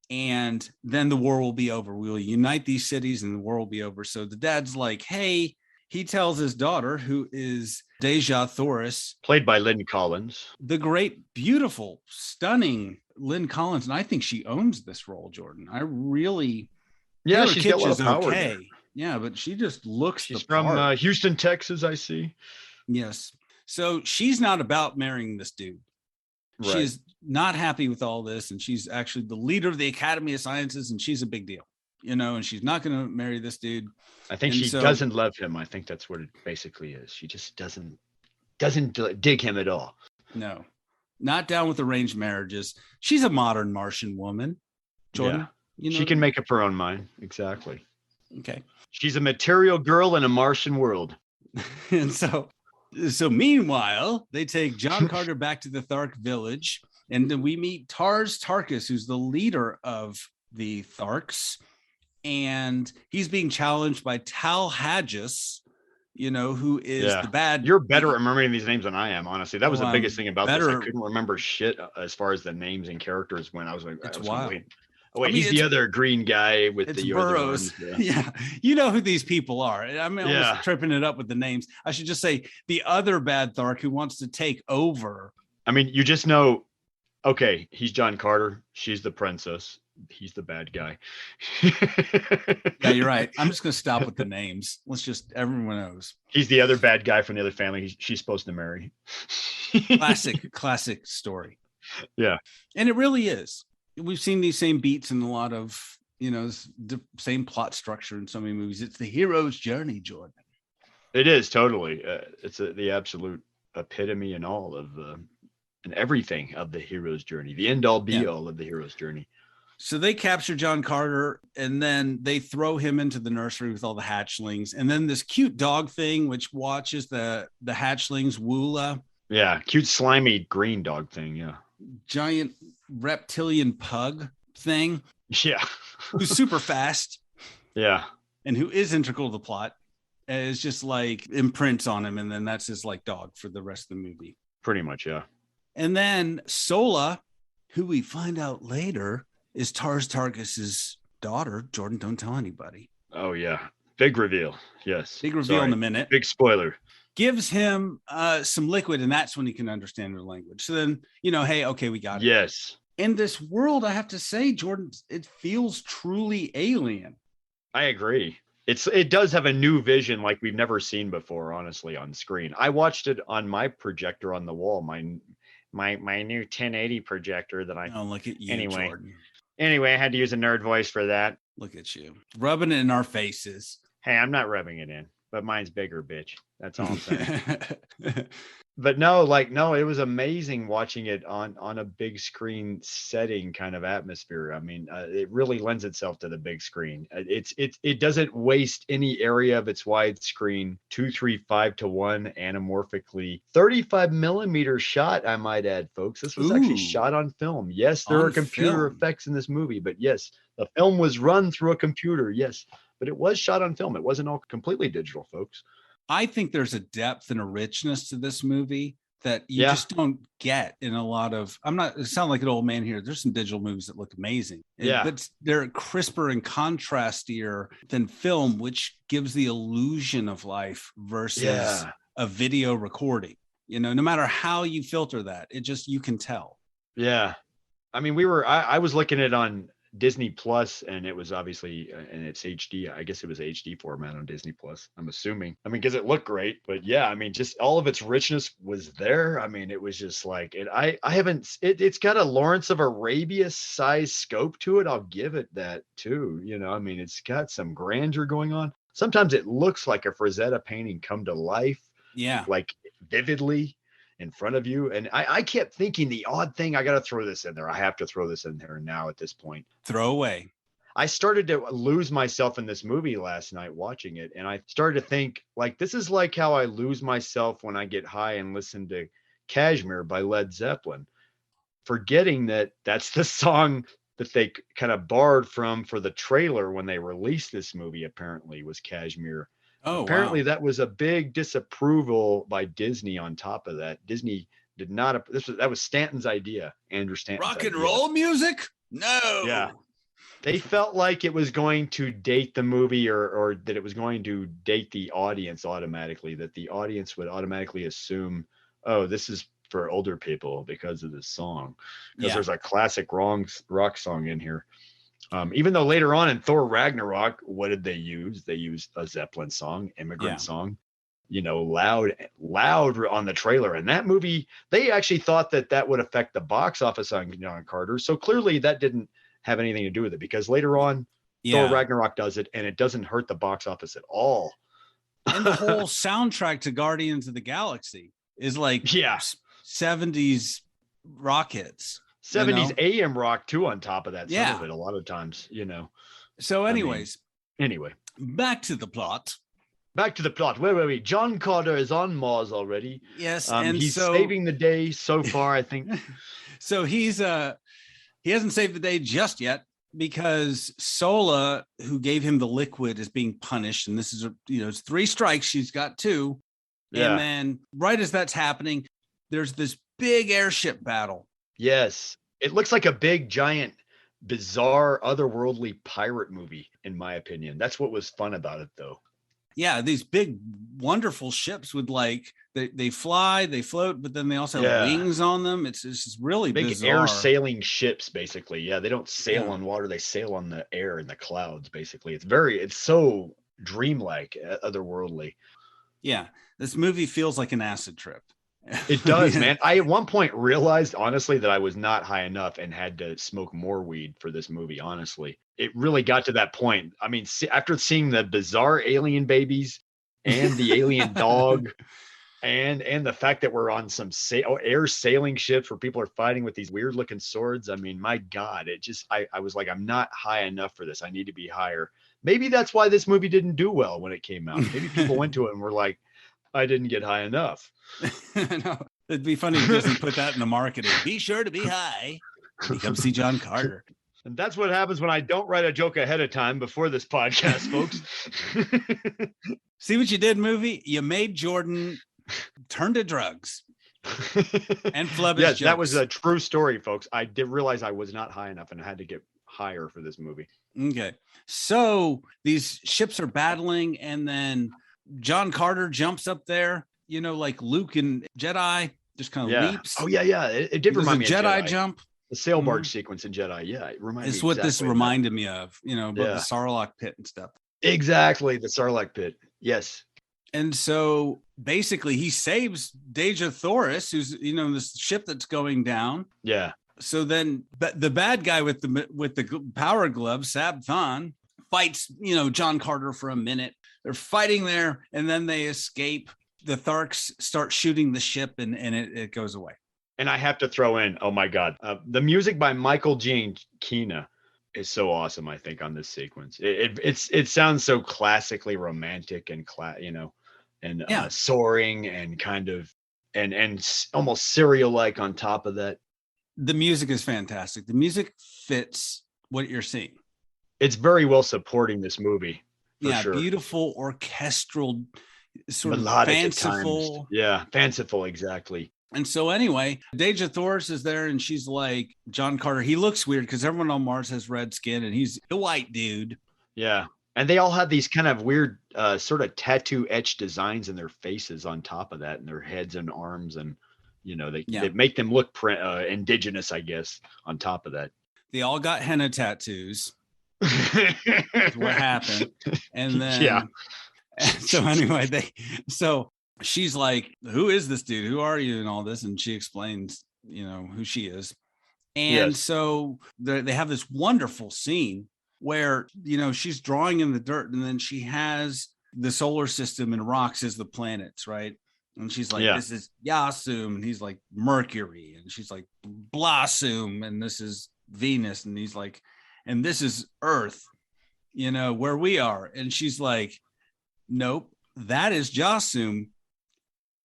Speaker 6: and then the war will be over. We will unite these cities and the war will be over. So the dad's like, hey, he tells his daughter, who is Deja Thoris,
Speaker 5: played by Lynn Collins,
Speaker 6: the great, beautiful, stunning Lynn Collins. And I think she owns this role, Jordan. I really,
Speaker 5: yeah, she's got a lot of power. Okay.
Speaker 6: Yeah, but she just looks.
Speaker 5: She's from Houston, Texas, I see.
Speaker 6: Yes. So she's not about marrying this dude. Right. She's not happy with all this, and she's actually the leader of the Academy of Sciences, and she's a big deal, and she's not going to marry this dude.
Speaker 5: I think she doesn't love him. I think that's what it basically is. She just doesn't dig him at all.
Speaker 6: No, not down with arranged marriages. She's a modern Martian woman, Jordan.
Speaker 5: Yeah. She can make up her own mind. Exactly.
Speaker 6: Okay.
Speaker 5: She's a material girl in a Martian world.
Speaker 6: And so meanwhile, they take John Carter back to the Thark village, and then we meet Tars Tarkas, who's the leader of the Tharks, and he's being challenged by Tal Hagis, who is the bad.
Speaker 5: You're better at remembering these names than I am, honestly. That was the biggest thing about this. I couldn't remember shit as far as the names and characters when I was like,
Speaker 6: it's wild.
Speaker 5: He's the other green guy with the
Speaker 6: Burrows. Yeah. You know who these people are. I'm almost tripping it up with the names. I should just say the other bad Thark who wants to take over.
Speaker 5: I mean, you just know, okay, he's John Carter. She's the princess. He's the bad guy.
Speaker 6: Yeah, you're right. I'm just going to stop with the names. Everyone knows.
Speaker 5: He's the other bad guy from the other family she's supposed to marry.
Speaker 6: Classic story.
Speaker 5: Yeah.
Speaker 6: And it really is. We've seen these same beats in a lot of, the same plot structure in so many movies. It's the hero's journey, Jordan.
Speaker 5: It is totally. It's the absolute epitome and all of and everything of the hero's journey, the end all be all of the hero's journey.
Speaker 6: So they capture John Carter, and then they throw him into the nursery with all the hatchlings. And then this cute dog thing, which watches the hatchlings, Woola.
Speaker 5: Yeah, cute, slimy green dog thing, yeah.
Speaker 6: Giant reptilian pug thing.
Speaker 5: Yeah.
Speaker 6: Who's super fast.
Speaker 5: Yeah.
Speaker 6: And who is integral to the plot. It's just like imprints on him, and then that's his like dog for the rest of the movie.
Speaker 5: Pretty much, yeah.
Speaker 6: And then Sola, who we find out later is Tars Tarkas's daughter. Jordan, don't tell anybody.
Speaker 5: Oh, yeah. Big reveal. Yes.
Speaker 6: Big reveal in a minute.
Speaker 5: Big spoiler.
Speaker 6: Gives him some liquid, and that's when he can understand her language. So then, hey, okay, we got it.
Speaker 5: Yes.
Speaker 6: In this world, I have to say, Jordan, it feels truly alien.
Speaker 5: I agree. It does have a new vision like we've never seen before, honestly, on screen. I watched it on my projector on the wall, my new 1080 projector that I.
Speaker 6: Oh, look at you,
Speaker 5: anyway.
Speaker 6: Jordan.
Speaker 5: Anyway, I had to use a nerd voice for that.
Speaker 6: Look at you rubbing it in our faces.
Speaker 5: Hey, I'm not rubbing it in, but mine's bigger, bitch. That's all I'm saying. But no, it was amazing watching it on a big screen setting kind of atmosphere. I mean, it really lends itself to the big screen. It doesn't waste any area of its widescreen 2:3:5:1 anamorphically 35 millimeter shot. I might add, folks, this was actually shot on film. Yes, there are computer effects in this movie, but yes, the film was run through a computer. Yes, but it was shot on film. It wasn't all completely digital, folks.
Speaker 6: I think there's a depth and a richness to this movie that you just don't get in a lot of, it sound like an old man here. There's some digital movies that look amazing. But they're crisper and contrastier than film, which gives the illusion of life versus a video recording. You know, no matter how you filter that, you can tell. Yeah.
Speaker 5: I mean, I was looking at it on Disney Plus, and it was obviously in its HD. I guess it was HD format on Disney Plus, I'm assuming. I mean, because it looked great, but yeah, I mean, just all of its richness was there. I mean, it was just like it's got a Lawrence of Arabia size scope to it. I'll give it that too. You know, I mean, it's got some grandeur going on. Sometimes it looks like a Frazetta painting come to life.
Speaker 6: Yeah.
Speaker 5: Like vividly in front of you. And I kept thinking the odd thing, I got to throw this in there. I have to throw this in there now at this point.
Speaker 6: Throw away.
Speaker 5: I started to lose myself in this movie last night watching it. And I started to think, like, this is like how I lose myself when I get high and listen to Kashmir by Led Zeppelin, forgetting that that's the song that they kind of borrowed from for the trailer when they released this movie, apparently, was Kashmir.
Speaker 6: Oh,
Speaker 5: apparently
Speaker 6: wow.
Speaker 5: That was a big disapproval by Disney on top of that. Disney did not, that was Stanton's idea, Andrew Stanton's
Speaker 6: Rock and
Speaker 5: idea.
Speaker 6: roll music? No.
Speaker 5: Yeah. They felt like it was going to date the movie or that it was going to date the audience automatically, that the audience would automatically assume, oh, this is for older people because of this song. Because there's a classic rock song in here. Even though later on in Thor Ragnarok, what did they use? They used a Zeppelin song, immigrant song, you know, loud on the trailer. And that movie, they actually thought that would affect the box office on John Carter. So clearly that didn't have anything to do with it, because later on Thor Ragnarok does it and it doesn't hurt the box office at all.
Speaker 6: And the whole soundtrack to Guardians of the Galaxy is like 70s rock hits.
Speaker 5: 70s AM rock too on top of that. Some of it a lot of times, you know.
Speaker 6: So anyways,
Speaker 5: anyway,
Speaker 6: back to the plot.
Speaker 5: Where were we? John Carter is on Mars already.
Speaker 6: Yes,
Speaker 5: and he's saving the day so far, I think.
Speaker 6: So he hasn't saved the day just yet, because Sola, who gave him the liquid, is being punished, and this is it's 3 strikes. She's got 2. And then right as that's happening, there's this big airship battle.
Speaker 5: Yes. It looks like a big, giant, bizarre, otherworldly pirate movie, in my opinion. That's what was fun about it, though.
Speaker 6: Yeah, these big, wonderful ships with they fly, they float, but then they also have wings on them. It's just really
Speaker 5: big
Speaker 6: bizarre.
Speaker 5: Air sailing ships, basically. Yeah, they don't sail on water; they sail on the air and the clouds. Basically, it's so dreamlike, otherworldly.
Speaker 6: Yeah, this movie feels like an acid trip.
Speaker 5: It does, man. I at one point realized, honestly, that I was not high enough and had to smoke more weed for this movie. Honestly, it really got to that point. I mean, after seeing the bizarre alien babies and the alien dog, and the fact that we're on some air sailing ships where people are fighting with these weird looking swords. I mean, my God, I was like, I'm not high enough for this. I need to be higher. Maybe that's why this movie didn't do well when it came out. Maybe people went to it and were like, I didn't get high enough.
Speaker 6: No, it'd be funny if Disney put that in the marketing. Be sure to be high. Come see John Carter.
Speaker 5: And that's what happens when I don't write a joke ahead of time before this podcast, folks.
Speaker 6: See what you did, movie? You made Jordan turn to drugs and flub his
Speaker 5: Yes,
Speaker 6: jokes.
Speaker 5: that was a true story, folks. I did realize I was not high enough and I had to get higher for this movie.
Speaker 6: Okay. So these ships are battling, and then John Carter jumps up there, like Luke and Jedi, just kind of leaps.
Speaker 5: Oh, yeah. It did remind me of
Speaker 6: Jedi jump.
Speaker 5: The sail barge sequence in Jedi. Yeah, it reminded me.
Speaker 6: It's what this reminded me of, about the Sarlacc pit and stuff.
Speaker 5: Exactly, the Sarlacc pit. Yes.
Speaker 6: And so basically he saves Deja Thoris, who's, this ship that's going down.
Speaker 5: Yeah.
Speaker 6: So then the bad guy with the power glove, Sab Than, fights, John Carter for a minute. They're fighting there, and then they escape. The Tharks start shooting the ship, and it goes away.
Speaker 5: And I have to throw in, oh my God, the music by Michael Giacchino is so awesome. I think on this sequence, it sounds so classically romantic and soaring and kind of and almost serial-like on top of that.
Speaker 6: The music is fantastic. The music fits what you're seeing.
Speaker 5: It's very well supporting this movie.
Speaker 6: Yeah,
Speaker 5: sure.
Speaker 6: Beautiful orchestral, sort
Speaker 5: melodic
Speaker 6: of fanciful.
Speaker 5: Yeah, fanciful, exactly.
Speaker 6: And so anyway, Deja Thoris is there, and she's like, John Carter, he looks weird because everyone on Mars has red skin, and he's a white dude.
Speaker 5: Yeah. And they all have these kind of weird sort of tattoo etched designs in their faces on top of that, and their heads and arms. And, they make them look indigenous, I guess, on top of that.
Speaker 6: They all got henna tattoos. That's what happened. And then,
Speaker 5: yeah.
Speaker 6: So anyway, so she's like, who is this dude? Who are you? And all this. And she explains, who she is. And so they have this wonderful scene where, she's drawing in the dirt, and then she has the solar system and rocks as the planets, right? And she's like, this is Yasum, and he's like Mercury, and she's like Blossom, and this is Venus, and he's like, and this is Earth, where we are. And she's like, nope, that is Jasum,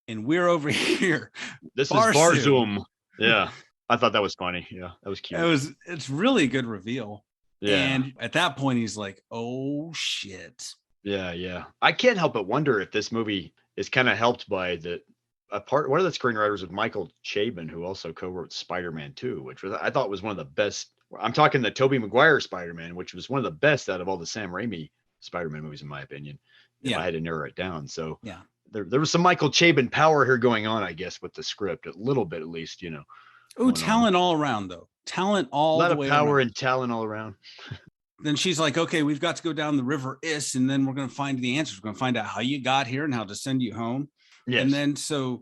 Speaker 6: and we're over here.
Speaker 5: This is Barzum. Yeah. I thought that was funny. Yeah, that was cute.
Speaker 6: It's really a good reveal.
Speaker 5: Yeah.
Speaker 6: And at that point, he's like, oh shit.
Speaker 5: Yeah. I can't help but wonder if this movie is kind of helped by one of the screenwriters of Michael Chabon, who also co-wrote Spider-Man 2, which I thought was one of the best. I'm talking the Tobey Maguire Spider-Man, which was one of the best out of all the Sam Raimi Spider-Man movies, in my opinion. If I had to narrow it down. So there was some Michael Chabon power here going on, I guess, with the script, a little bit at least,
Speaker 6: Oh, talent all around, though. Talent all the way around.
Speaker 5: A lot of power and talent all around.
Speaker 6: Then she's like, okay, we've got to go down the river Is, and then we're going to find the answers. We're going to find out how you got here and how to send you home. Yes. And then so,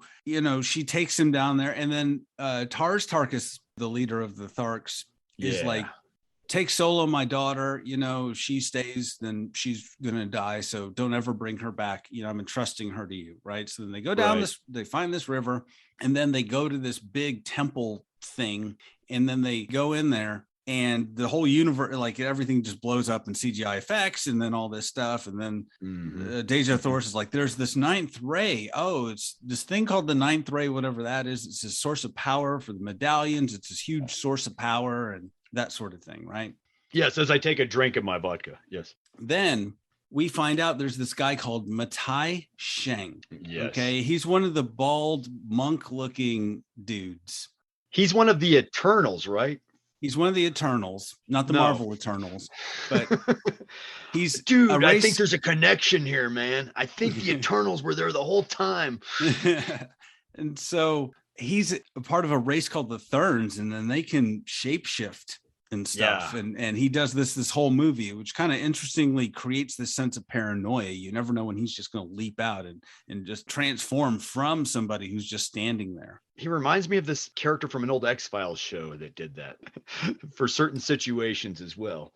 Speaker 6: she takes him down there, and then Tars Tarkas, the leader of the Tharks, is like, take Solo, my daughter, she stays, then she's going to die. So don't ever bring her back. I'm entrusting her to you. Right. So then they go down they find this river, and then they go to this big temple thing. And then they go in there, and the whole universe, like everything just blows up in CGI effects, and then all this stuff. And then Deja Thoris is like, there's this ninth ray. Oh, it's this thing called the ninth ray, whatever that is. It's a source of power for the medallions. It's this huge source of power and that sort of thing, right?
Speaker 5: Yes, as I take a drink of my vodka. Yes.
Speaker 6: Then we find out there's this guy called Matai Sheng.
Speaker 5: Yes.
Speaker 6: Okay. He's one of the bald monk-looking dudes.
Speaker 5: He's one of the Eternals, right?
Speaker 6: He's one of the Eternals, not the Marvel Eternals, but he's
Speaker 5: I think there's a connection here, man. I think the Eternals were there the whole time.
Speaker 6: And so he's a part of a race called the Therns, and then they can shapeshift and stuff. Yeah. And he does this whole movie, which kind of interestingly creates this sense of paranoia. You never know when he's just going to leap out and just transform from somebody who's just standing there.
Speaker 5: He reminds me of this character from an old X-Files show that did that for certain situations as well.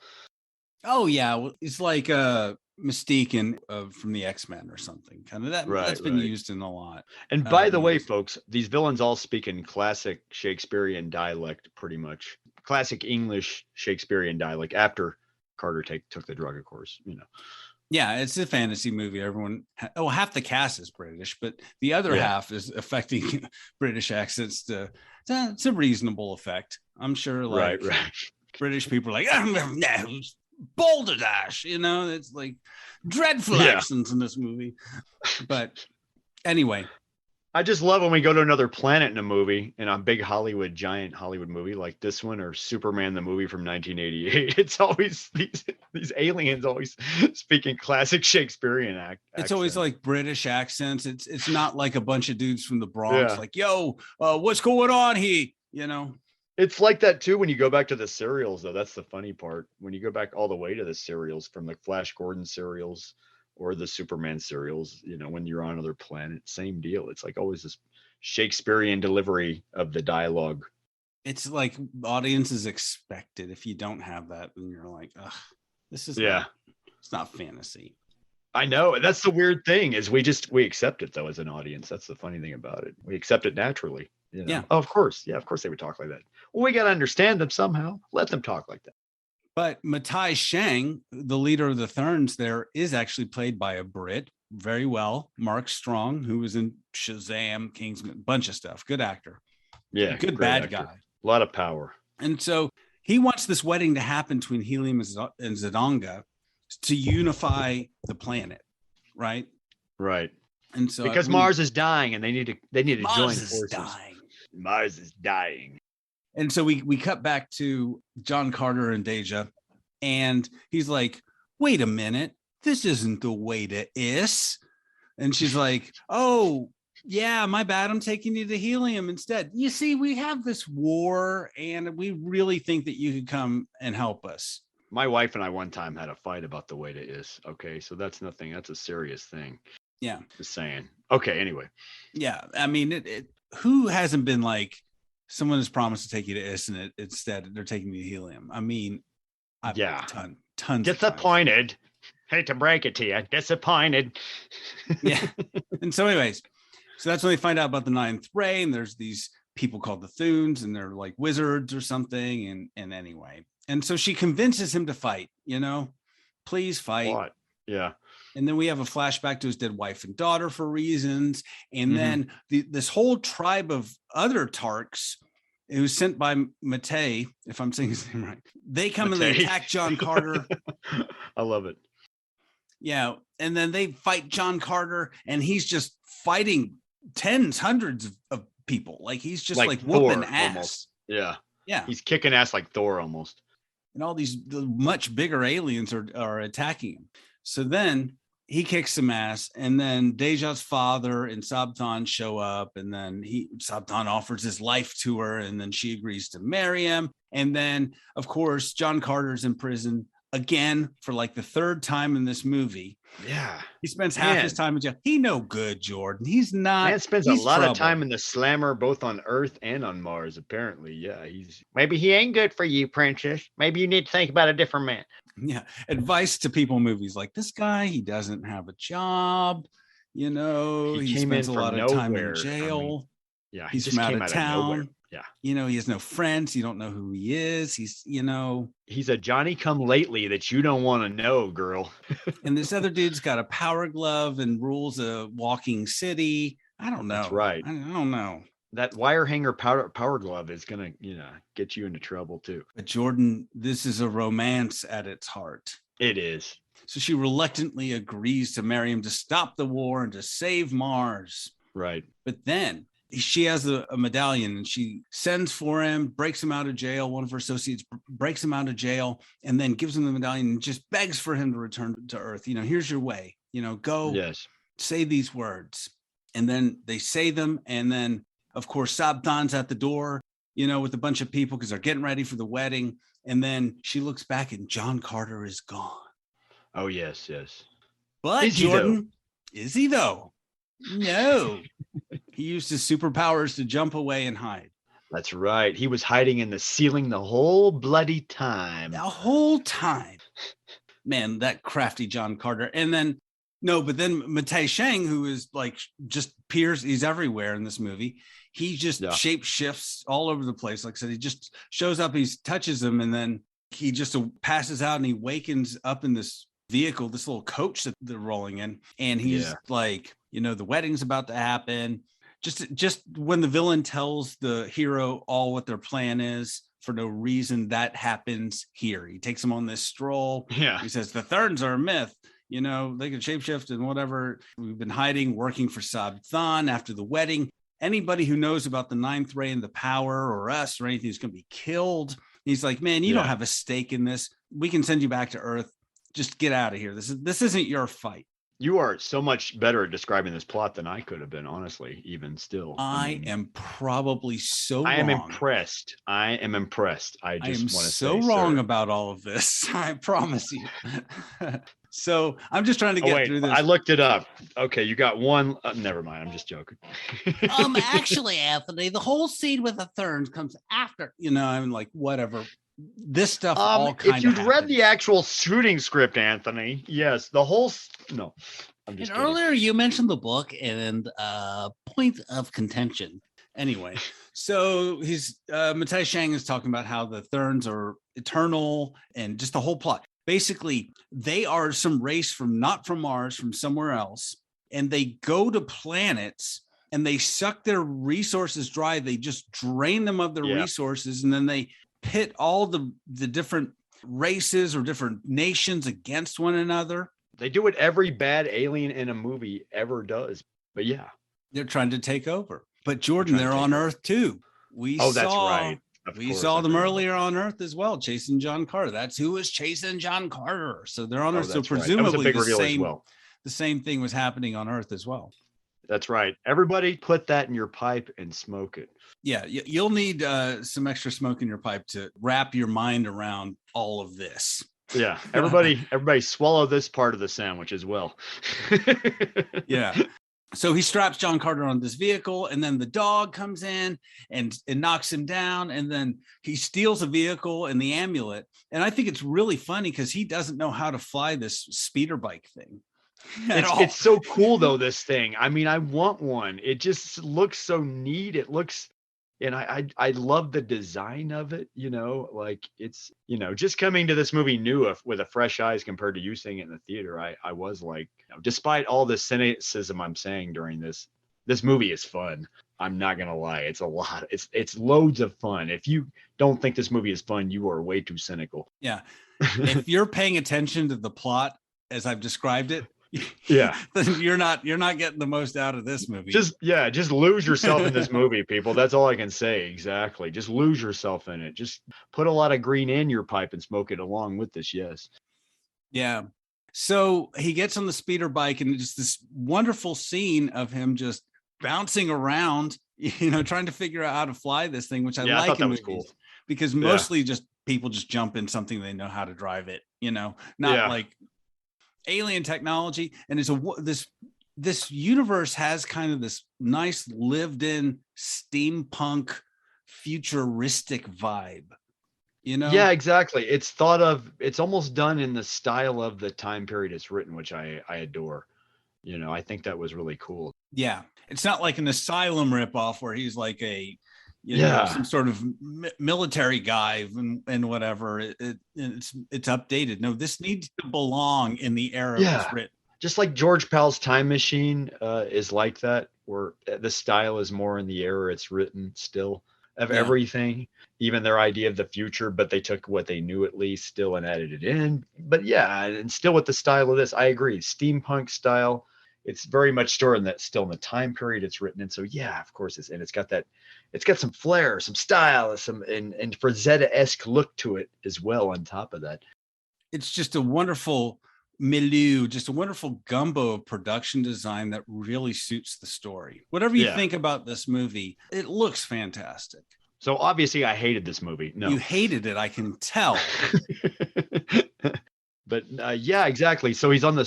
Speaker 6: Oh yeah. It's like Mystique from the X-Men or something, kind of that. That's been used in a lot.
Speaker 5: And by the way, folks, these villains all speak in classic Shakespearean dialect, pretty much classic English Shakespearean dialect after Carter took the drug, of course,
Speaker 6: Yeah, it's a fantasy movie. Everyone, half the cast is British, but the other half is affecting British accents. It's a reasonable effect, I'm sure. Like British people are like, no, balderdash, it's like dreadful accents in this movie. But anyway,
Speaker 5: I just love when we go to another planet in a movie, in a big giant Hollywood movie like this one, or Superman the movie from 1988. It's always these aliens always speaking classic Shakespearean accents.
Speaker 6: It's always like British accents. It's not like a bunch of dudes from the Bronx like, yo, what's going on here?
Speaker 5: It's like that too when you go back to the serials, though. That's the funny part. When you go back all the way to the serials, from the Flash Gordon serials or the Superman serials, when you're on another planet, same deal. It's like always this Shakespearean delivery of the dialogue.
Speaker 6: It's like audiences expect it. If you don't have that, then you're like, ugh, this is It's not fantasy.
Speaker 5: I know. That's the weird thing is we accept it though as an audience. That's the funny thing about it. We accept it naturally. You know?
Speaker 6: Yeah.
Speaker 5: Oh, of course. Yeah, of course they would talk like that. Well, we got to understand them somehow. Let them talk like that.
Speaker 6: But Matai Shang, the leader of the Therns there, is actually played by a Brit very well. Mark Strong, who was in Shazam, Kingsman, bunch of stuff. Good actor.
Speaker 5: Yeah.
Speaker 6: Good
Speaker 5: great
Speaker 6: bad
Speaker 5: actor.
Speaker 6: guy.
Speaker 5: A lot of power.
Speaker 6: And so he wants this wedding to happen between Helium and Zedonga to unify the planet, right?
Speaker 5: Right.
Speaker 6: And so
Speaker 5: because Mars is dying and they need to join forces.
Speaker 6: Dying.
Speaker 5: Mars is dying.
Speaker 6: And so we cut back to John Carter and Deja, and he's like, wait a minute, this isn't the way to Is. And she's like, oh, yeah, my bad. I'm taking you to Helium instead. You see, we have this war, and we really think that you could come and help us.
Speaker 5: My wife and I one time had a fight about the way to Is. Okay, so that's nothing. That's a serious thing.
Speaker 6: Yeah.
Speaker 5: Just saying. Okay, anyway.
Speaker 6: Yeah, I mean, who hasn't been like, someone has promised to take you to Is, and instead they're taking you to Helium? I mean, I've tons
Speaker 5: disappointed. Hate to break it to you, disappointed.
Speaker 6: Yeah. And so anyways, so that's when they find out about the ninth ray, and there's these people called the Thunes, and they're like wizards or something. And anyway, and so she convinces him to fight, please fight.
Speaker 5: What? Yeah.
Speaker 6: And then we have a flashback to his dead wife and daughter for reasons. And then this whole tribe of other Tarks, who's sent by Matei, if I'm saying his name right, they come and they attack John Carter.
Speaker 5: I love it.
Speaker 6: Yeah. And then they fight John Carter, and he's just fighting hundreds of people. Like he's just like whooping ass.
Speaker 5: Almost. Yeah.
Speaker 6: Yeah.
Speaker 5: He's kicking ass like Thor almost.
Speaker 6: And all these much bigger aliens are attacking him. So then he kicks some ass, and then Deja's father and Sabtan show up, and then Sabtan offers his life to her, and then she agrees to marry him. And then, of course, John Carter's in prison again for like the third time in this movie.
Speaker 5: Yeah.
Speaker 6: He spends half his time in jail. He no good, Jordan. He's not.
Speaker 5: Man spends a lot of time in the slammer, both on Earth and on Mars, apparently. Yeah. Maybe he ain't good for you, princess. Maybe you need to think about a different man.
Speaker 6: Yeah. Advice to people in movies like this guy, he doesn't have a job, he spends a lot of time in jail. He's from out of town. Yeah. He has no friends. You don't know who he is. He's
Speaker 5: a Johnny come lately that you don't want to know, girl.
Speaker 6: And this other dude's got a power glove and rules a walking city. I don't know.
Speaker 5: That's right.
Speaker 6: I don't know.
Speaker 5: That wire hanger power glove is going to, get you into trouble too.
Speaker 6: But Jordan, this is a romance at its heart.
Speaker 5: It is.
Speaker 6: So she reluctantly agrees to marry him to stop the war and to save Mars.
Speaker 5: Right.
Speaker 6: But then she has a medallion, and she sends for him, breaks him out of jail. One of her associates breaks him out of jail, and then gives him the medallion and just begs for him to return to Earth. Here's your way, go say these words. And then they say them. And then, of course, Sabtan's at the door, with a bunch of people because they're getting ready for the wedding. And then she looks back, and John Carter is gone.
Speaker 5: Oh, yes, yes.
Speaker 6: But is he though? No. He used his superpowers to jump away and hide.
Speaker 5: That's right. He was hiding in the ceiling the whole bloody time.
Speaker 6: The whole time. Man, that crafty John Carter. And then, but then Matei Shang, who is like just appears, he's everywhere in this movie. He just shape shifts all over the place. Like I said, he just shows up, he touches them, and then he just passes out, and he wakens up in this vehicle, this little coach that they're rolling in. And he's like, the wedding's about to happen. Just when the villain tells the hero all what their plan is for no reason, that happens here. He takes them on this stroll.
Speaker 5: Yeah.
Speaker 6: He says the Therns are a myth. They can shapeshift and whatever. We've been hiding, working for Sabtan after the wedding. Anybody who knows about the ninth ray and the power or us or anything is going to be killed. He's like, man, you don't have a stake in this. We can send you back to Earth. Just get out of here. This isn't your fight.
Speaker 5: You are so much better at describing this plot than I could have been, honestly, even still.
Speaker 6: I am probably so
Speaker 5: I am
Speaker 6: wrong.
Speaker 5: Impressed. I am impressed. I am
Speaker 6: so wrong about all of this. I promise you. So I'm just trying to get through this.
Speaker 5: I looked it up. Okay, you got one. Never mind. I'm just joking.
Speaker 6: Actually, Anthony, the whole scene with the Therns comes after. I'm like, whatever. this stuff all kind of
Speaker 5: if you'd read the actual shooting script, Anthony, yes, the whole no. I'm just
Speaker 6: and
Speaker 5: kidding.
Speaker 6: earlier you mentioned the book and point of contention. Anyway, so he's Matthias Shang is talking about how the Therns are eternal and just the whole plot. Basically, they are some race not from Mars, from somewhere else, and they go to planets and they suck their resources dry. They just drain them of their resources, and then they pit all the different races or different nations against one another.
Speaker 5: They do what every bad alien in a movie ever does. But yeah,
Speaker 6: they're trying to take over. But Jordan, they're on Earth too.
Speaker 5: That's right.
Speaker 6: We saw them earlier on Earth as well, chasing John Carter. That's who was chasing John Carter. So they're on Earth. So presumably the same thing was happening on Earth as well.
Speaker 5: That's right. Everybody put that in your pipe and smoke it.
Speaker 6: Yeah, you'll need some extra smoke in your pipe to wrap your mind around all of this.
Speaker 5: Yeah, everybody swallow this part of the sandwich as well.
Speaker 6: Yeah. So he straps John Carter on this vehicle, and then the dog comes in and knocks him down, and then he steals a vehicle and the amulet. And I think it's really funny because he doesn't know how to fly this speeder bike thing.
Speaker 5: It's so cool though, this thing. I mean, I want one. It just looks so neat. It looks, and I love the design of it, like it's, just coming to this movie new with a fresh eyes compared to you seeing it in the theater. I was like, despite all the cynicism I'm saying during this movie is fun. I'm not going to lie. It's a lot. It's loads of fun. If you don't think this movie is fun, you are way too cynical.
Speaker 6: Yeah. If you're paying attention to the plot as I've described it,
Speaker 5: yeah,
Speaker 6: then you're not getting the most out of this movie.
Speaker 5: Just lose yourself in this movie, people. That's all I can say. Exactly. Just lose yourself in it. Just put a lot of green in your pipe and smoke it along with this. Yes.
Speaker 6: Yeah. So he gets on the speeder bike, and just this wonderful scene of him just bouncing around, trying to figure out how to fly this thing, which I like.
Speaker 5: I thought that was
Speaker 6: movies,
Speaker 5: cool.
Speaker 6: Because mostly just people just jump in something they know how to drive it, not like alien technology. And it's this universe has kind of this nice lived-in steampunk futuristic vibe,
Speaker 5: Yeah, exactly. It's almost done in the style of the time period it's written, which I adore. I think that was really cool.
Speaker 6: Yeah, it's not like an Asylum ripoff where he's like a some sort of military guy and whatever. It's updated. No, this needs to belong in the era it was written. Just
Speaker 5: like George Pal's Time Machine is like that, where the style is more in the era it's written still of everything, even their idea of the future, but they took what they knew at least still and added it in. But yeah, and still with the style of this, I agree. Steampunk style. It's very much still in the time period it's written in. So yeah, of course it's got some flair, some style, and Frazetta-esque look to it as well on top of that.
Speaker 6: It's just a wonderful milieu, just a wonderful gumbo of production design that really suits the story. Whatever you think about this movie, it looks fantastic.
Speaker 5: So obviously I hated this movie. No.
Speaker 6: You hated it, I can tell.
Speaker 5: But yeah, exactly. So he's on the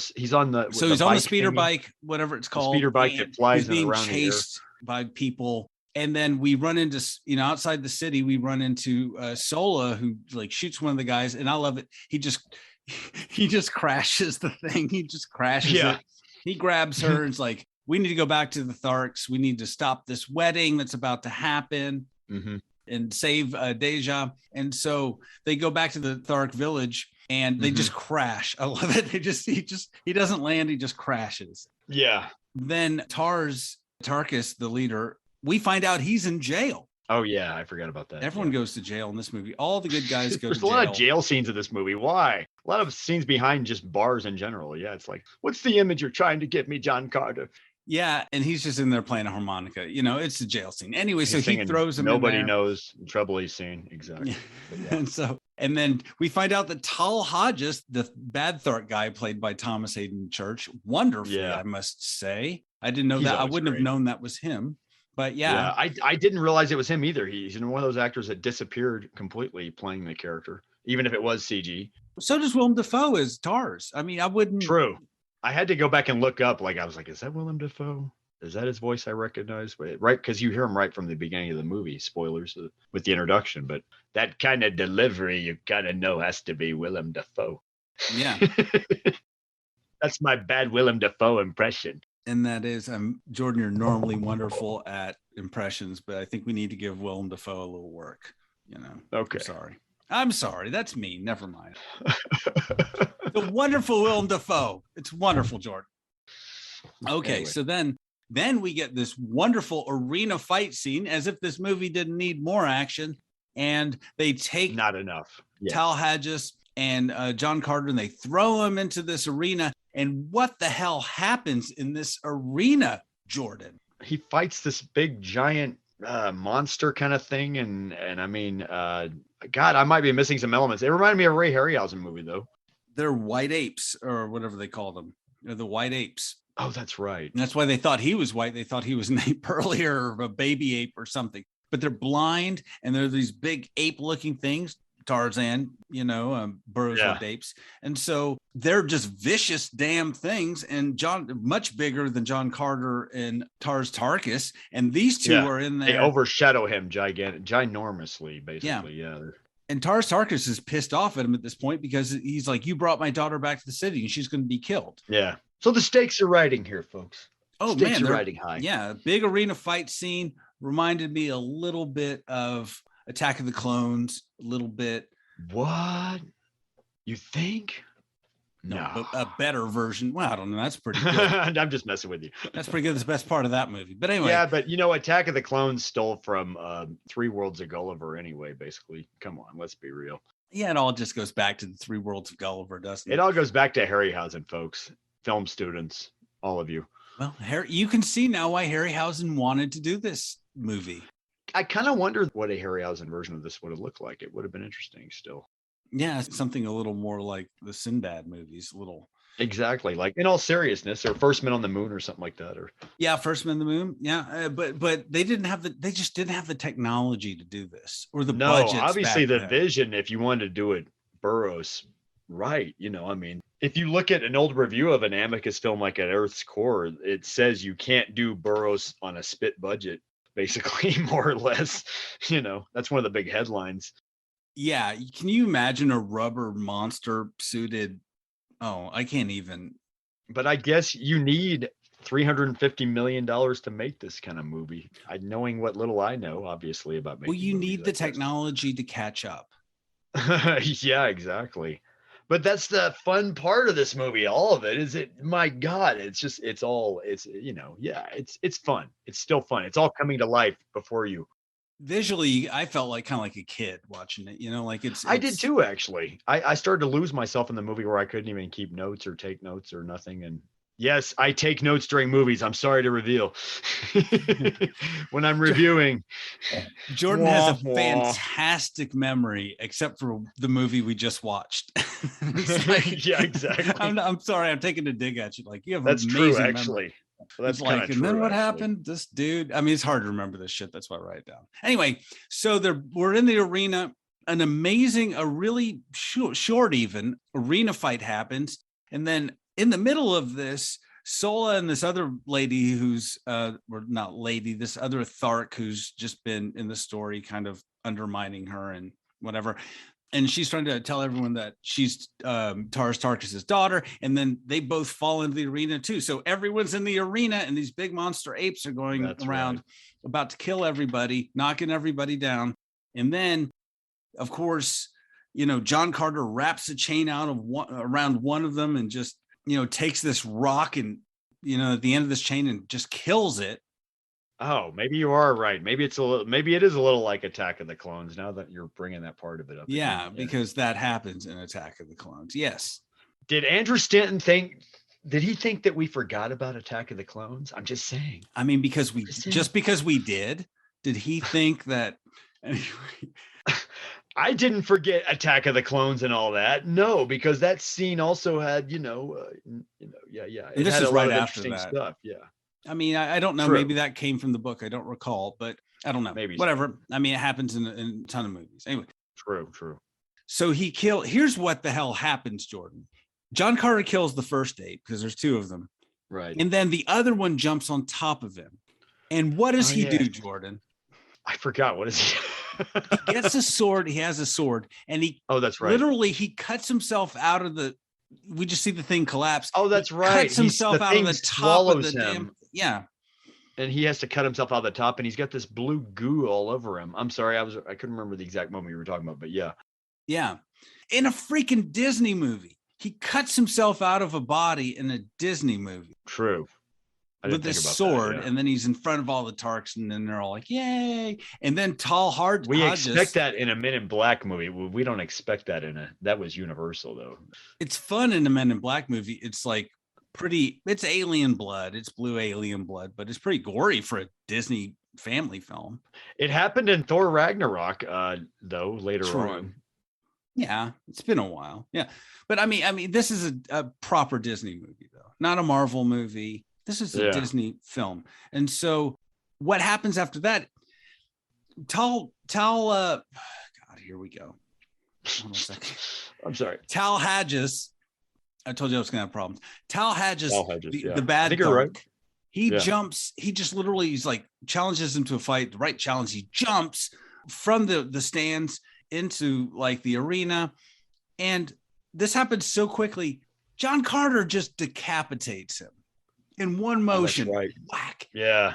Speaker 6: speeder bike, whatever it's called.
Speaker 5: The speeder bike that flies
Speaker 6: being
Speaker 5: around
Speaker 6: chased by people. And then we run into, outside the city, we run into Sola, who like shoots one of the guys. And I love it. He just crashes the thing. He just crashes it. He grabs her and it's like, we need to go back to the Tharks. We need to stop this wedding that's about to happen and save Deja. And so they go back to the Thark village. And they just crash. I love it. He doesn't land. He just crashes.
Speaker 5: Yeah.
Speaker 6: Then Tarkus, the leader, we find out he's in jail.
Speaker 5: Oh yeah, I forgot about that.
Speaker 6: Everyone goes to jail in this movie. All the good guys go to jail.
Speaker 5: There's a lot of jail scenes in this movie. Why? A lot of scenes behind just bars in general. Yeah, it's like, what's the image you're trying to give me, John Carter?
Speaker 6: Yeah, and he's just in there playing a harmonica. It's a jail scene. Anyway, so he throws him in there.
Speaker 5: Nobody knows the trouble he's seen. Exactly.
Speaker 6: Yeah. And then we find out that Tal Hodges, the bad Thark guy played by Thomas Hayden Church, wonderfully, I must say. I didn't know that. I wouldn't have known that was him. But yeah.
Speaker 5: I didn't realize it was him either. He's one of those actors that disappeared completely playing the character, even if it was CG.
Speaker 6: So does Willem Dafoe as Tars. I mean, I wouldn't.
Speaker 5: True. I had to go back and look up. Like, I was like, is that Willem Dafoe? Is that his voice I recognize? Right, because you hear him right from the beginning of the movie. Spoilers with the introduction, but that kind of delivery you kind of know has to be Willem Dafoe.
Speaker 6: Yeah.
Speaker 5: That's my bad Willem Dafoe impression.
Speaker 6: And that is, Jordan, you're normally wonderful at impressions, but I think we need to give Willem Dafoe a little work.
Speaker 5: Okay.
Speaker 6: I'm sorry. That's me. Never mind. The wonderful Willem Dafoe. It's wonderful, Jordan. Okay,
Speaker 5: Anyway.
Speaker 6: so then we get this wonderful arena fight scene, as if this movie didn't need more action, and they take
Speaker 5: Not enough. Yeah.
Speaker 6: Tal Hadges and John Carter, and they throw him into this arena. And what the hell happens in this arena, Jordan?
Speaker 5: He fights this big giant monster kind of thing, and I mean, God, I might be missing some elements. It reminded me of a Ray Harryhausen movie, though.
Speaker 6: They're white apes, or whatever they call them. They're the white apes.
Speaker 5: Oh, that's right.
Speaker 6: And that's why they thought he was white. They thought he was an ape earlier, or a baby ape or something. But they're blind, and they're these big ape-looking things. Tarzan, burrows with apes. And so they're just vicious damn things. And much bigger than John Carter and Tars Tarkas. And these two are in there.
Speaker 5: They overshadow him ginormously, basically. Yeah.
Speaker 6: And Tars Tarkas is pissed off at him at this point because he's like, you brought my daughter back to the city and she's going to be killed.
Speaker 5: Yeah. So the stakes are riding here, folks.
Speaker 6: Oh,
Speaker 5: stakes
Speaker 6: man.
Speaker 5: Are riding high.
Speaker 6: Yeah. Big arena fight scene reminded me a little bit of Attack of the Clones, a little bit.
Speaker 5: What? You think? No.
Speaker 6: A better version. Well, I don't know. That's pretty good.
Speaker 5: I'm just messing with you.
Speaker 6: That's pretty good. That's the best part of that movie. But anyway.
Speaker 5: Yeah, but Attack of the Clones stole from 3 Worlds of Gulliver anyway, basically. Come on, let's be real.
Speaker 6: Yeah, it all just goes back to the 3 Worlds of Gulliver, doesn't it?
Speaker 5: It all goes back to Harryhausen, folks. Film students, all of you.
Speaker 6: Well, you can see now why Harryhausen wanted to do this movie.
Speaker 5: I kind of wonder what a Harryhausen version of this would have looked like. It would have been interesting still.
Speaker 6: Yeah, something a little more like the Sinbad movies,
Speaker 5: Exactly, like in all seriousness, or First Men on the Moon or something like that, or
Speaker 6: First Men on the Moon. Yeah, but they just didn't have the technology to do this, or the budgets.
Speaker 5: Obviously the
Speaker 6: then.
Speaker 5: vision. If you wanted to do it Burroughs right, I mean, if you look at an old review of an Amicus film like At Earth's Core, it says you can't do Burroughs on a spit budget, basically, more or less. That's one of the big headlines.
Speaker 6: Yeah, can you imagine a rubber monster suited? Oh, I can't even.
Speaker 5: But I guess you need $350 million to make this kind of movie. Knowing what little I know, obviously, about making.
Speaker 6: Well, you
Speaker 5: movies,
Speaker 6: need the technology to catch up.
Speaker 5: Yeah, exactly. But that's the fun part of this movie. All of it is my God, it's fun. It's still fun. It's all coming to life before you.
Speaker 6: Visually, I felt like kind of like a kid watching it, like it's
Speaker 5: I did too, actually. I started to lose myself in the movie where I couldn't even keep notes or take notes or nothing. And yes, I take notes during movies. I'm sorry to reveal. When I'm reviewing.
Speaker 6: Jordan has a fantastic memory, except for the movie we just watched.
Speaker 5: Yeah, exactly.
Speaker 6: I'm sorry, I'm taking a dig at you. Like, you have
Speaker 5: that's
Speaker 6: amazing
Speaker 5: true, actually.
Speaker 6: memory.
Speaker 5: Well, that's
Speaker 6: like, and then what
Speaker 5: actually
Speaker 6: happened? This dude. I mean, it's hard to remember this shit. That's why I write it down. Anyway, so we're in the arena. A really short even arena fight happens, and then in the middle of this, Sola and this other lady who's this other Thark who's just been in the story, kind of undermining her and whatever. And she's trying to tell everyone that she's Tars Tarkas' daughter. And then they both fall into the arena too. So everyone's in the arena and these big monster apes are going around about to kill everybody, knocking everybody down. And then, of course, John Carter wraps a chain around one of them and just, takes this rock and, at the end of this chain and just kills it.
Speaker 5: Oh, maybe you are right. Maybe it is a little like Attack of the Clones now that you're bringing that part of it up.
Speaker 6: Yeah, because that happens in Attack of the Clones. Yes.
Speaker 5: Did Andrew Stanton did he think that we forgot about Attack of the Clones? I'm just saying.
Speaker 6: I mean, because we did he think that?
Speaker 5: I didn't forget Attack of the Clones and all that. No, because that scene also had, It
Speaker 6: this
Speaker 5: had
Speaker 6: is
Speaker 5: a
Speaker 6: right
Speaker 5: lot of
Speaker 6: after
Speaker 5: interesting
Speaker 6: that.
Speaker 5: stuff. Yeah.
Speaker 6: I mean, I don't know.
Speaker 5: True.
Speaker 6: Maybe that came from the book. I don't recall, but I don't know.
Speaker 5: Maybe
Speaker 6: whatever. I mean, it happens in a ton of movies. Anyway.
Speaker 5: True.
Speaker 6: So here's what the hell happens, Jordan. John Carter kills the first ape because there's 2 of them.
Speaker 5: Right.
Speaker 6: And then the other one jumps on top of him. And what does he
Speaker 5: yeah.
Speaker 6: do, Jordan?
Speaker 5: I forgot. What is he?
Speaker 6: He gets a sword. He has a sword, and he
Speaker 5: that's right.
Speaker 6: Literally, he cuts himself out of the. We just see the thing collapse.
Speaker 5: Oh, that's
Speaker 6: he
Speaker 5: right.
Speaker 6: Cuts himself out of the top of the damn. Yeah.
Speaker 5: And he has to cut himself out of the top, and he's got this blue goo all over him. I'm sorry, I couldn't remember the exact moment you were talking about, but yeah.
Speaker 6: Yeah. In a freaking Disney movie. He cuts himself out of a body in a Disney movie.
Speaker 5: True.
Speaker 6: With this sword, and then he's in front of all the Tarks, and then they're all like, "Yay!" And then
Speaker 5: we expect that in a Men in Black movie. We don't expect that that was Universal though.
Speaker 6: It's fun in a Men in Black movie. It's like it's alien blood, it's blue alien blood, but it's pretty gory for a Disney family film.
Speaker 5: It happened in Thor Ragnarok, though later on.
Speaker 6: Yeah, it's been a while. Yeah, but I mean, this is a proper Disney movie though, not a Marvel movie. This is a Disney film. And so what happens after that? God, here we go. Hold on a second.
Speaker 5: I'm sorry.
Speaker 6: Tal Hadges. I told you I was going to have problems. Tal Hadges, the bad
Speaker 5: I think you're right.
Speaker 6: He jumps. He just literally, he's like, challenges him to a fight. The right challenge. He jumps from the stands into like the arena. And this happens so quickly. John Carter just decapitates him. In one motion, whack.
Speaker 5: Yeah.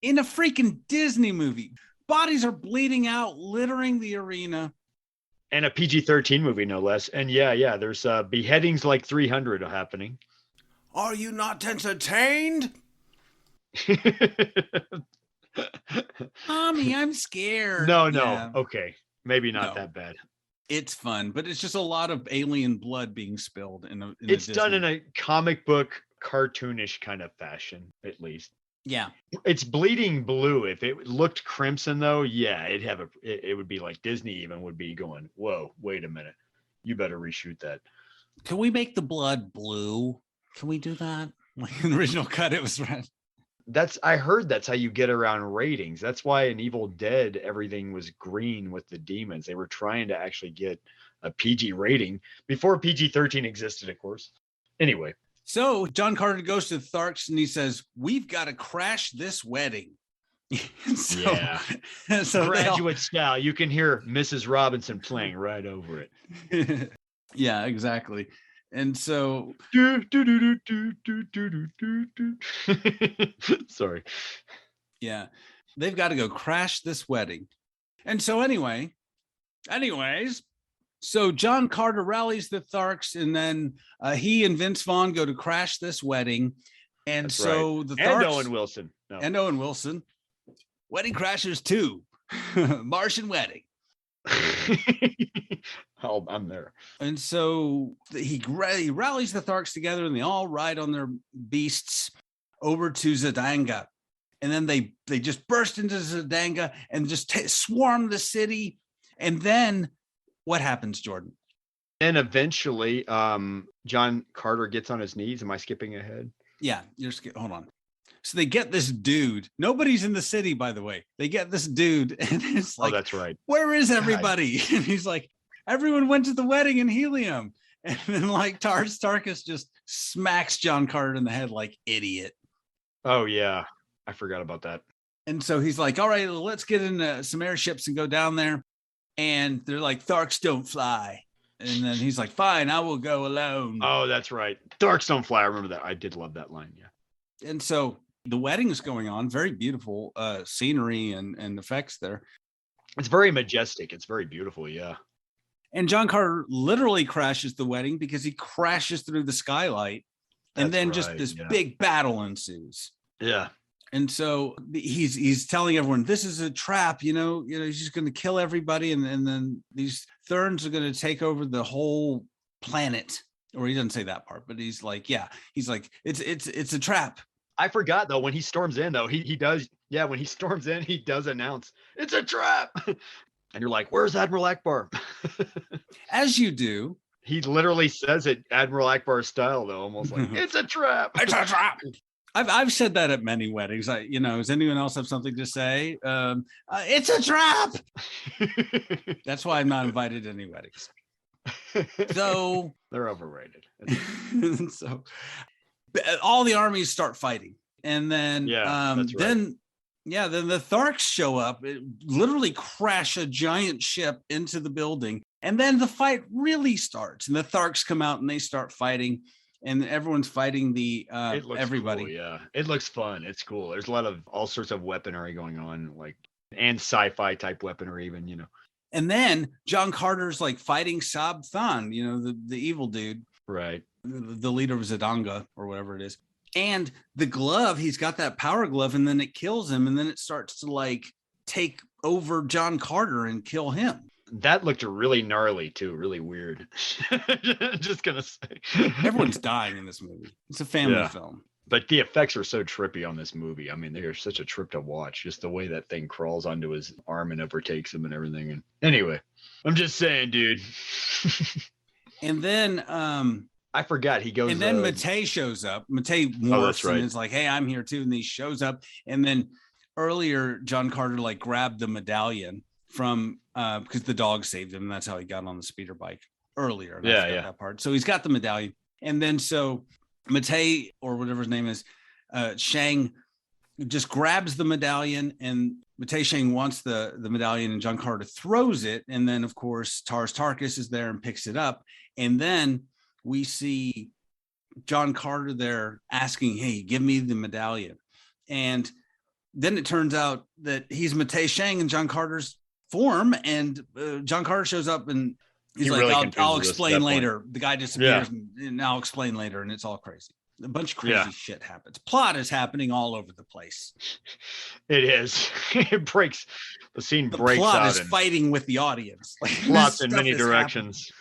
Speaker 6: In a freaking Disney movie, bodies are bleeding out, littering the arena.
Speaker 5: And a PG-13 movie, no less. And yeah, there's beheadings like 300 happening.
Speaker 6: Are you not entertained? Mommy, I'm scared.
Speaker 5: No. Yeah. Okay. Maybe not that bad.
Speaker 6: It's fun, but it's just a lot of alien blood being spilled.
Speaker 5: It's done in a comic book, cartoonish kind of fashion, at least.
Speaker 6: Yeah,
Speaker 5: it's bleeding blue. If it looked crimson, though, it would be like Disney even would be going, "Whoa, wait a minute, you better reshoot that."
Speaker 6: Can we make the blood blue? Can we do that? Like in the original cut, it was red.
Speaker 5: I heard that's how you get around ratings. That's why in Evil Dead everything was green with the demons. They were trying to actually get a PG rating before PG-13 existed, of course. Anyway.
Speaker 6: So John Carter goes to the Tharks and he says, "We've got to crash this wedding."
Speaker 5: So Graduate style. You can hear Mrs. Robinson playing right over it.
Speaker 6: Yeah, exactly. And so
Speaker 5: sorry.
Speaker 6: Yeah. They've got to go crash this wedding. And so anyways, so John Carter rallies the Tharks, and then he and Vince Vaughn go to crash this wedding. And
Speaker 5: That's
Speaker 6: so
Speaker 5: right.
Speaker 6: the Tharks
Speaker 5: and Owen Wilson. No.
Speaker 6: And Owen Wilson. Wedding Crashers 2. Martian Wedding.
Speaker 5: Oh, I'm there.
Speaker 6: And so he rallies the Tharks together, and they all ride on their beasts over to Zidanga. And then they just burst into Zidanga and just swarm the city. And then what happens, Jordan?
Speaker 5: And eventually, John Carter gets on his knees. Am I skipping ahead?
Speaker 6: Yeah, hold on. So they get this dude. Nobody's in the city, by the way. They get this dude, and it's like,
Speaker 5: "Oh, that's right.
Speaker 6: Where is everybody?" God. And he's like, "Everyone went to the wedding in Helium." And then like Tarkus just smacks John Carter in the head like idiot.
Speaker 5: Oh yeah, I forgot about that.
Speaker 6: And so he's like, "All right, let's get in some airships and go down there." And they're like, "Tharks don't fly." And then he's like, "Fine, I will go alone."
Speaker 5: Oh, that's right. Tharks don't fly. I remember that. I did love that line. Yeah.
Speaker 6: And so the wedding is going on. Very beautiful scenery and effects there.
Speaker 5: It's very majestic. It's very beautiful. Yeah.
Speaker 6: And John Carter literally crashes the wedding because he crashes through the skylight. And then just this big battle ensues.
Speaker 5: Yeah.
Speaker 6: And so he's telling everyone, this is a trap, he's just going to kill everybody. And then these Therns are going to take over the whole planet. Or he doesn't say that part, but he's like, it's a trap.
Speaker 5: I forgot though, when he storms in though, he does. Yeah. When he storms in, he does announce it's a trap. And you're like, where's Admiral Akbar?
Speaker 6: As you do.
Speaker 5: He literally says it Admiral Akbar style though, almost like it's a trap.
Speaker 6: It's a trap. I've said that at many weddings. Does anyone else have something to say? It's a trap. That's why I'm not invited to any weddings. So
Speaker 5: they're overrated.
Speaker 6: all the armies start fighting. And then,
Speaker 5: that's right.
Speaker 6: then the Tharks show up, literally crash a giant ship into the building. And then the fight really starts. And the Tharks come out and they start fighting. And everyone's fighting everybody.
Speaker 5: Cool, yeah, it looks fun. It's cool. There's a lot of all sorts of weaponry going on, like, and sci-fi type weaponry even, you know.
Speaker 6: And then John Carter's like fighting Sab Than, you know, the evil dude.
Speaker 5: Right.
Speaker 6: The leader of Zedanga or whatever it is. And the glove, he's got that power glove, and then it kills him, and then it starts to like take over John Carter and kill him.
Speaker 5: That looked really gnarly too, really weird. Just gonna say.
Speaker 6: Everyone's dying in this movie. It's a family film.
Speaker 5: But the effects are so trippy on this movie. I mean, they are such a trip to watch. Just the way that thing crawls onto his arm and overtakes him and everything. And anyway, I'm just saying, dude.
Speaker 6: And then
Speaker 5: I forgot he goes.
Speaker 6: And then Matei shows up. Matei morphs and is like, "Hey, I'm here too." And he shows up. And then earlier, John Carter like grabbed the medallion from because the dog saved him. And that's how he got on the speeder bike earlier. That part. So he's got the medallion. And then so Matei, or whatever his name is, Shang just grabs the medallion, and Matei Shang wants the medallion, and John Carter throws it. And then, of course, Tars Tarkas is there and picks it up. And then we see John Carter there asking, "Hey, give me the medallion." And then it turns out that he's Matei Shang in John Carter's form. And John Carter shows up and he's like, really I'll explain later. The guy disappears and I'll explain later. And it's all crazy. A bunch of crazy shit happens. Plot is happening all over the place.
Speaker 5: It is. It breaks. The scene breaks out.
Speaker 6: The plot is fighting with the audience. Like,
Speaker 5: plots in many directions.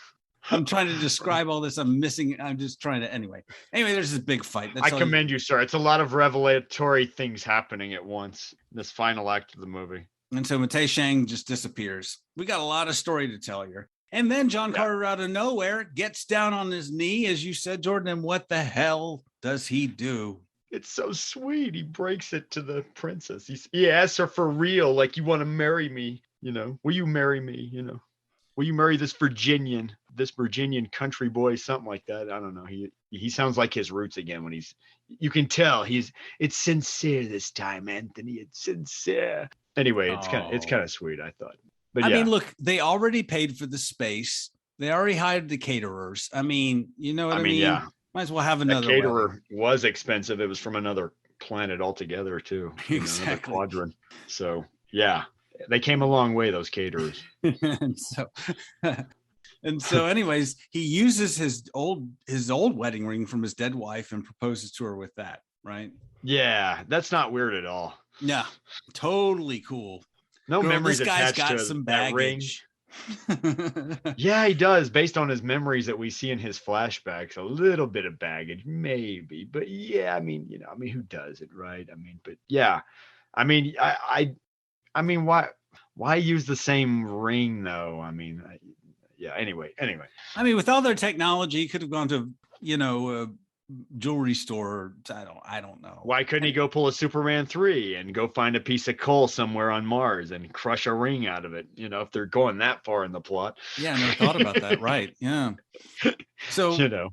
Speaker 6: I'm trying to describe all this. I'm just trying to. Anyway, there's this big fight.
Speaker 5: I commend you, sir. It's a lot of revelatory things happening at once. This final act of the movie.
Speaker 6: And so Matei Shang just disappears. We got a lot of story to tell here. And then John Carter out of nowhere gets down on his knee, as you said, Jordan. And what the hell does he do?
Speaker 5: It's so sweet. He breaks it to the princess. He asks her for real, like, "You want to marry me? You know, will you marry me? You know, will you marry this Virginian country boy?" Something like that. I don't know. He sounds like his roots again when you can tell it's sincere this time, Anthony. It's sincere. Anyway, it's kind of sweet, I thought. But
Speaker 6: I mean, look, they already paid for the space. They already hired the caterers. I mean, you know what I mean? Yeah. Might as well have another.
Speaker 5: The caterer was expensive. It was from another planet altogether, too.
Speaker 6: Exactly.
Speaker 5: Another quadrant. So, yeah, they came a long way, those caterers.
Speaker 6: And so, anyways, he uses his old wedding ring from his dead wife and proposes to her with that, right?
Speaker 5: Yeah, that's not weird at all.
Speaker 6: Yeah, totally cool.
Speaker 5: No memories attached to
Speaker 6: some
Speaker 5: that ring. Yeah, he does, based on his memories that we see in his flashbacks. A little bit of baggage, maybe, but yeah, I mean, who does it, right? I mean, but yeah, I mean, I mean, why use the same ring though? I mean, yeah. Anyway.
Speaker 6: I mean, with all their technology, he could have gone to jewelry store. I don't know.
Speaker 5: Why couldn't he go pull a Superman 3 and go find a piece of coal somewhere on Mars and crush a ring out of it? You know, if they're going that far in the plot.
Speaker 6: Yeah, I never thought about that. Right. Yeah. So,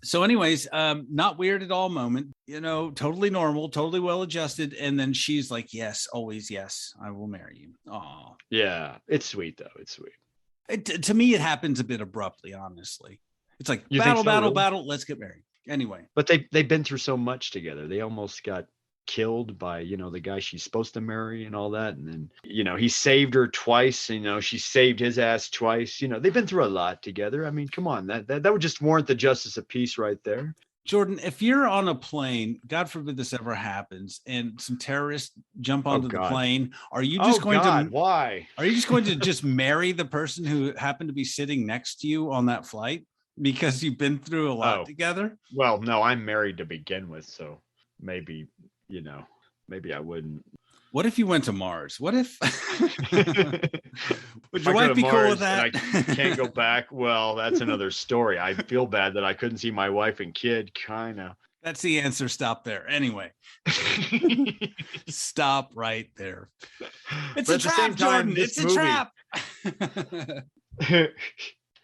Speaker 6: So anyways, not weird at all moment, totally normal, totally well adjusted. And then she's like, "Yes, always yes, I will marry you." Oh,
Speaker 5: yeah. It's sweet though. It's sweet.
Speaker 6: To me, it happens a bit abruptly, honestly. It's like battle, let's get married. Anyway,
Speaker 5: but they've been through so much together. They almost got killed by the guy she's supposed to marry and all that, and then he saved her twice. She saved his ass twice. They've been through a lot together. I mean, come on, that would just warrant the justice of peace right there.
Speaker 6: Jordan, if you're on a plane, God forbid this ever happens, and some terrorists jump onto the plane, are you just going to
Speaker 5: why?
Speaker 6: Are you just going to just marry the person who happened to be sitting next to you on that flight? Because you've been through a lot together?
Speaker 5: Well, no, I'm married to begin with, so maybe, maybe I wouldn't.
Speaker 6: What if you went to Mars? What if would your wife be cool with that?
Speaker 5: I can't go back. Well, that's another story. I feel bad that I couldn't see my wife and kid, kind of.
Speaker 6: That's the answer. Stop there. Anyway. Stop right there. It's a trap, Jordan. It's a trap.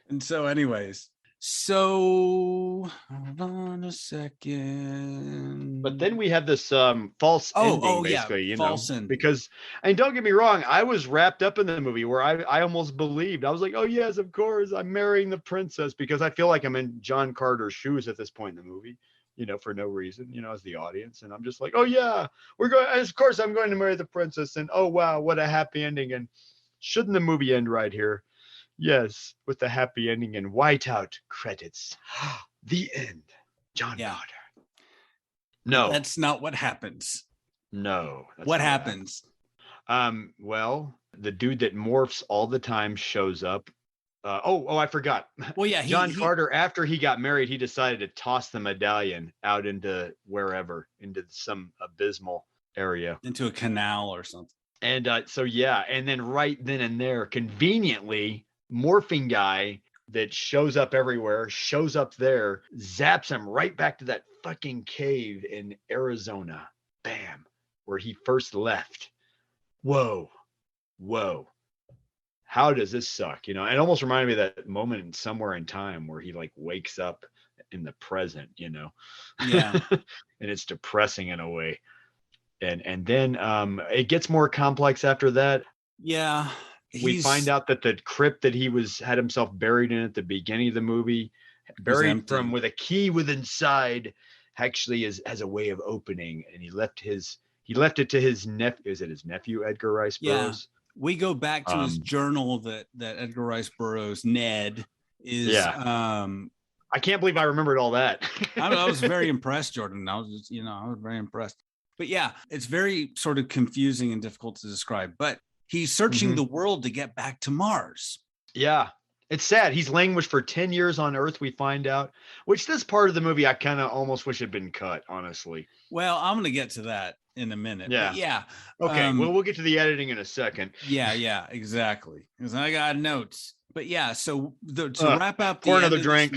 Speaker 6: And so anyways, So hold on a second.
Speaker 5: But then we have this false ending, basically, you know,
Speaker 6: false ending.
Speaker 5: because, and don't get me wrong, I was wrapped up in the movie where I almost believed. I was like, oh yes, of course, I'm marrying the princess, because I feel like I'm in John Carter's shoes at this point in the movie, you know, for no reason, you know, as the audience, and I'm just like, oh yeah, we're going. Of course, I'm going to marry the princess, and oh wow, what a happy ending! And shouldn't the movie end right here? Yes, with the happy ending and whiteout credits. The end. John Carter. No,
Speaker 6: that's not what happens.
Speaker 5: No.
Speaker 6: What happens?
Speaker 5: Well, the dude that morphs all the time shows up. I forgot.
Speaker 6: Well, yeah,
Speaker 5: John Carter, after he got married, he decided to toss the medallion out into wherever, into some abysmal area,
Speaker 6: into a canal or something.
Speaker 5: And and then right then and there, conveniently, morphing guy that shows up everywhere, shows up there, zaps him right back to that fucking cave in Arizona. Bam. Where he first left. Whoa. How does this suck? You know, it almost reminded me of that moment in Somewhere in Time where he like wakes up in the present, you know?
Speaker 6: Yeah.
Speaker 5: And it's depressing in a way. And then it gets more complex after that.
Speaker 6: Yeah.
Speaker 5: We find out that the crypt that he had himself buried in at the beginning of the movie, buried from with a key with inside, actually has a way of opening, and he left it to his nephew. Is it his nephew, Edgar Rice Burroughs?
Speaker 6: Yeah. We go back to his journal that Edgar Rice Burroughs, Ned, is. Yeah.
Speaker 5: I can't believe I remembered all that.
Speaker 6: I was very impressed, Jordan. I was very impressed. But yeah, it's very sort of confusing and difficult to describe. But he's searching the world to get back to Mars.
Speaker 5: Yeah. It's sad. He's languished for 10 years on Earth, we find out, which this part of the movie I kind of almost wish had been cut, honestly.
Speaker 6: Well, I'm going to get to that in a minute.
Speaker 5: Yeah.
Speaker 6: But yeah.
Speaker 5: Okay. Well, we'll get to the editing in a second.
Speaker 6: Yeah, exactly. Because I got notes. But yeah, so to wrap up,
Speaker 5: pour another drink,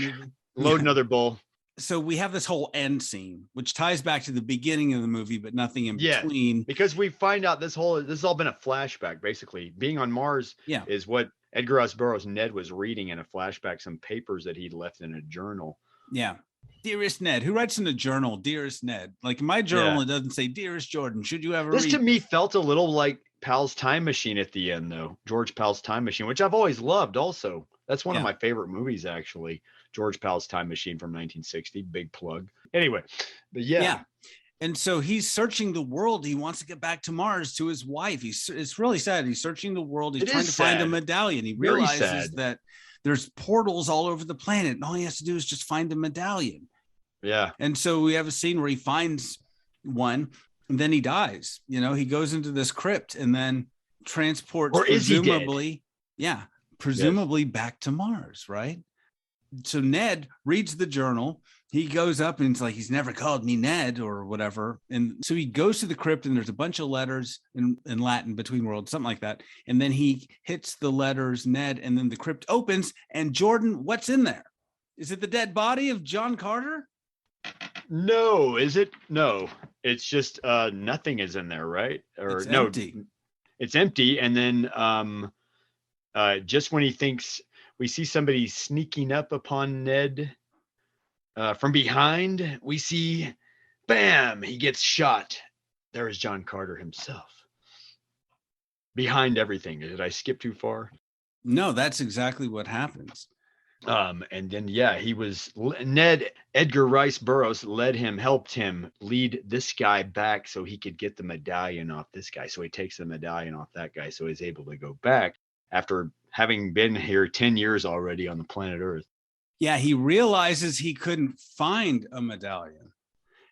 Speaker 5: load another bowl.
Speaker 6: So we have this whole end scene, which ties back to the beginning of the movie, but nothing in between.
Speaker 5: Because we find out this has all been a flashback, basically. Being on Mars is what Edgar Rice Burroughs' Ned was reading in a flashback, some papers that he'd left in a journal.
Speaker 6: Yeah. Dearest Ned. Who writes in a journal, Dearest Ned? Like in my journal, it doesn't say, Dearest Jordan, should you ever read?
Speaker 5: This to me felt a little like Pal's Time Machine at the end, though. George Pal's Time Machine, which I've always loved also. That's one of my favorite movies, actually. George Pal's Time Machine from 1960. Big plug. Anyway, but yeah.
Speaker 6: And so he's searching the world. He wants to get back to Mars to his wife. It's really sad. He's searching the world. He's trying to find a medallion. He realizes that there's portals all over the planet, and all he has to do is just find a medallion.
Speaker 5: Yeah.
Speaker 6: And so we have a scene where he finds one, and then he dies. You know, he goes into this crypt and then transports,
Speaker 5: or is
Speaker 6: presumably, presumably back to Mars, right? So Ned reads the journal. He goes up and it's like, he's never called me Ned or whatever. And so he goes to the crypt and there's a bunch of letters in Latin, between worlds, something like that. And then he hits the letters Ned, and then the crypt opens. And Jordan, what's in there? Is it the dead body of John Carter?
Speaker 5: No, is it? No, it's just nothing is in there, right? Or
Speaker 6: it's empty.
Speaker 5: It's empty. And then just when he thinks, we see somebody sneaking up upon Ned from behind. We see, bam, he gets shot. There is John Carter himself. Behind everything. Did I skip too far?
Speaker 6: No, that's exactly what happens.
Speaker 5: And then, Edgar Rice Burroughs helped him lead this guy back so he could get the medallion off this guy. So he takes the medallion off that guy. So he's able to go back after having been here 10 years already on the planet Earth.
Speaker 6: Yeah, he realizes he couldn't find a medallion.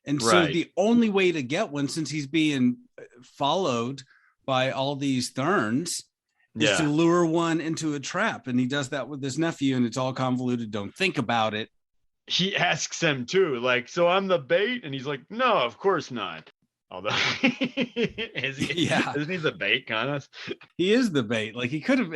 Speaker 6: And so the only way to get one, since he's being followed by all these Therns, is to lure one into a trap. And he does that with his nephew, and it's all convoluted. Don't think about it.
Speaker 5: He asks him too, like, so I'm the bait? And he's like, no, of course not. Although, isn't he the bait, kind of?
Speaker 6: He is the bait. Like, he could have,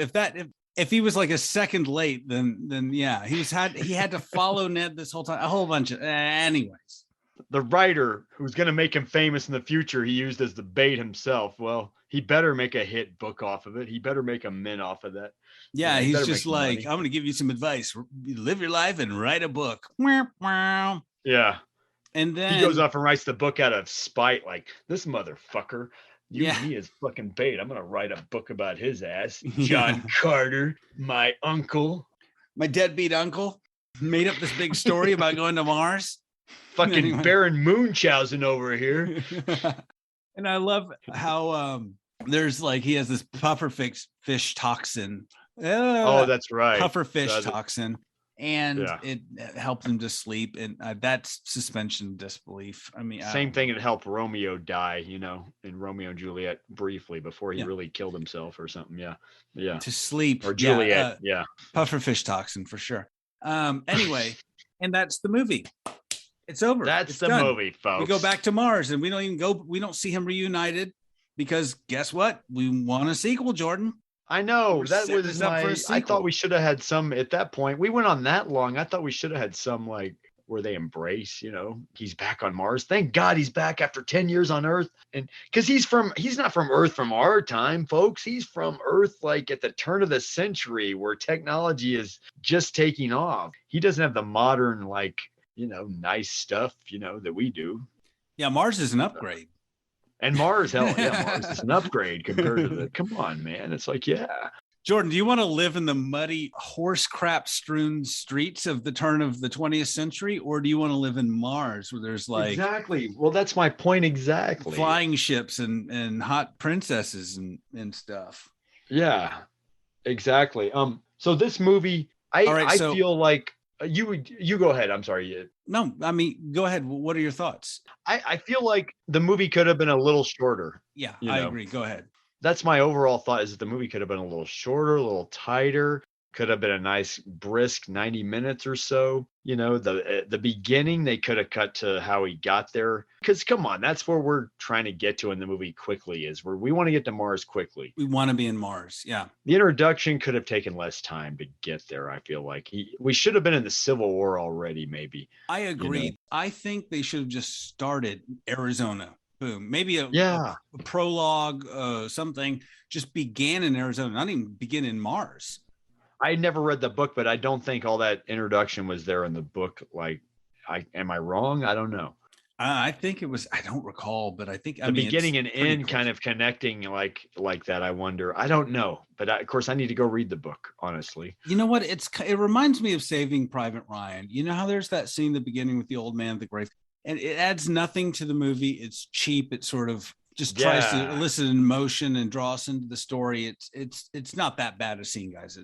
Speaker 6: if he was like a second late, then he had to follow Ned this whole time. A whole bunch of, anyways.
Speaker 5: The writer who's going to make him famous in the future, he used as the bait himself. Well, he better make a hit book off of it. He better make a mint off of that.
Speaker 6: Yeah,
Speaker 5: he
Speaker 6: he's
Speaker 5: better
Speaker 6: just
Speaker 5: make some
Speaker 6: like,
Speaker 5: money.
Speaker 6: I'm going to give you some advice. Live your life and write a book. And
Speaker 5: Yeah.
Speaker 6: then
Speaker 5: He goes off and writes the book out of spite, like, this motherfucker used
Speaker 6: Yeah.
Speaker 5: me as fucking bait. I'm going to write a book about his ass.
Speaker 6: Yeah.
Speaker 5: John Carter, my uncle.
Speaker 6: my deadbeat uncle made up this big story about going to Mars.
Speaker 5: Fucking
Speaker 6: Anyway.
Speaker 5: Baron Munchausen over here.
Speaker 6: And I love how there's like he has this pufferfish toxin.
Speaker 5: Oh, that's right.
Speaker 6: Pufferfish
Speaker 5: That's it.
Speaker 6: toxin, and
Speaker 5: Yeah.
Speaker 6: it helped him to sleep. And that's suspension of disbelief. I mean,
Speaker 5: Same thing that helped Romeo die, you know, in Romeo and Juliet briefly before he
Speaker 6: Yeah.
Speaker 5: really killed himself or something. Yeah. Yeah.
Speaker 6: to sleep.
Speaker 5: Or Juliet.
Speaker 6: Yeah, pufferfish toxin for sure. Anyway, and that's the movie. It's over.
Speaker 5: That's
Speaker 6: It's
Speaker 5: the
Speaker 6: done.
Speaker 5: movie, folks.
Speaker 6: We go back to Mars, and we don't see him reunited because guess what? We want a sequel, Jordan.
Speaker 5: I know.
Speaker 6: We're
Speaker 5: That
Speaker 6: setting
Speaker 5: was
Speaker 6: this up for a
Speaker 5: I
Speaker 6: sequel.
Speaker 5: thought we should have had some at that point. We went on that long. I thought we should have had some like where they embrace, you know, he's back on Mars. Thank God he's back after 10 years on Earth. And because he's not from Earth from our time, folks. He's from Earth like at the turn of the century where technology is just taking off. He doesn't have the modern, like, you know, nice stuff, you know, that we do.
Speaker 6: Yeah, Mars is an upgrade.
Speaker 5: And Mars, hell yeah, Mars is an upgrade compared to the, come on, man. It's like, yeah.
Speaker 6: Jordan, do you want to live in the muddy, horse crap strewn streets of the turn of the 20th century? Or do you want to live in Mars where there's like
Speaker 5: Exactly. Well, that's my point exactly.
Speaker 6: flying ships and hot princesses and stuff?
Speaker 5: Yeah, exactly. So this movie, I feel like you go ahead. I'm sorry.
Speaker 6: No, I mean, go ahead. What are your thoughts?
Speaker 5: I feel like the movie could have been a little shorter.
Speaker 6: Yeah,
Speaker 5: You
Speaker 6: I
Speaker 5: know.
Speaker 6: agree. Go ahead.
Speaker 5: That's my overall thought, is that the movie could have been a little shorter, a little tighter, could have been a nice brisk 90 minutes or so. You know, the beginning, they could have cut to how he got there. Because come on, that's where we're trying to get to in the movie quickly, is where we want to get to Mars quickly.
Speaker 6: We want to be in Mars. Yeah.
Speaker 5: The introduction could have taken less time to get there. I feel like we should have been in the Civil War already, maybe.
Speaker 6: I agree.
Speaker 5: You know.
Speaker 6: I think they should have just started Arizona. Boom. Maybe a prologue, something just began in Arizona, not even begin in Mars.
Speaker 5: I never read the book, but I don't think all that introduction was there in the book. Like, am I wrong? I don't know.
Speaker 6: I think it was, I don't recall, but I think
Speaker 5: The beginning and end kind of connecting like that. I wonder. I don't know. But of course, I need to go read the book, honestly.
Speaker 6: You know what? It reminds me of Saving Private Ryan. You know how there's that scene at the beginning with the old man at the grave? And it adds nothing to the movie. It's cheap. It sort of just tries to elicit emotion and draw us into the story. It's not that bad a scene, guys.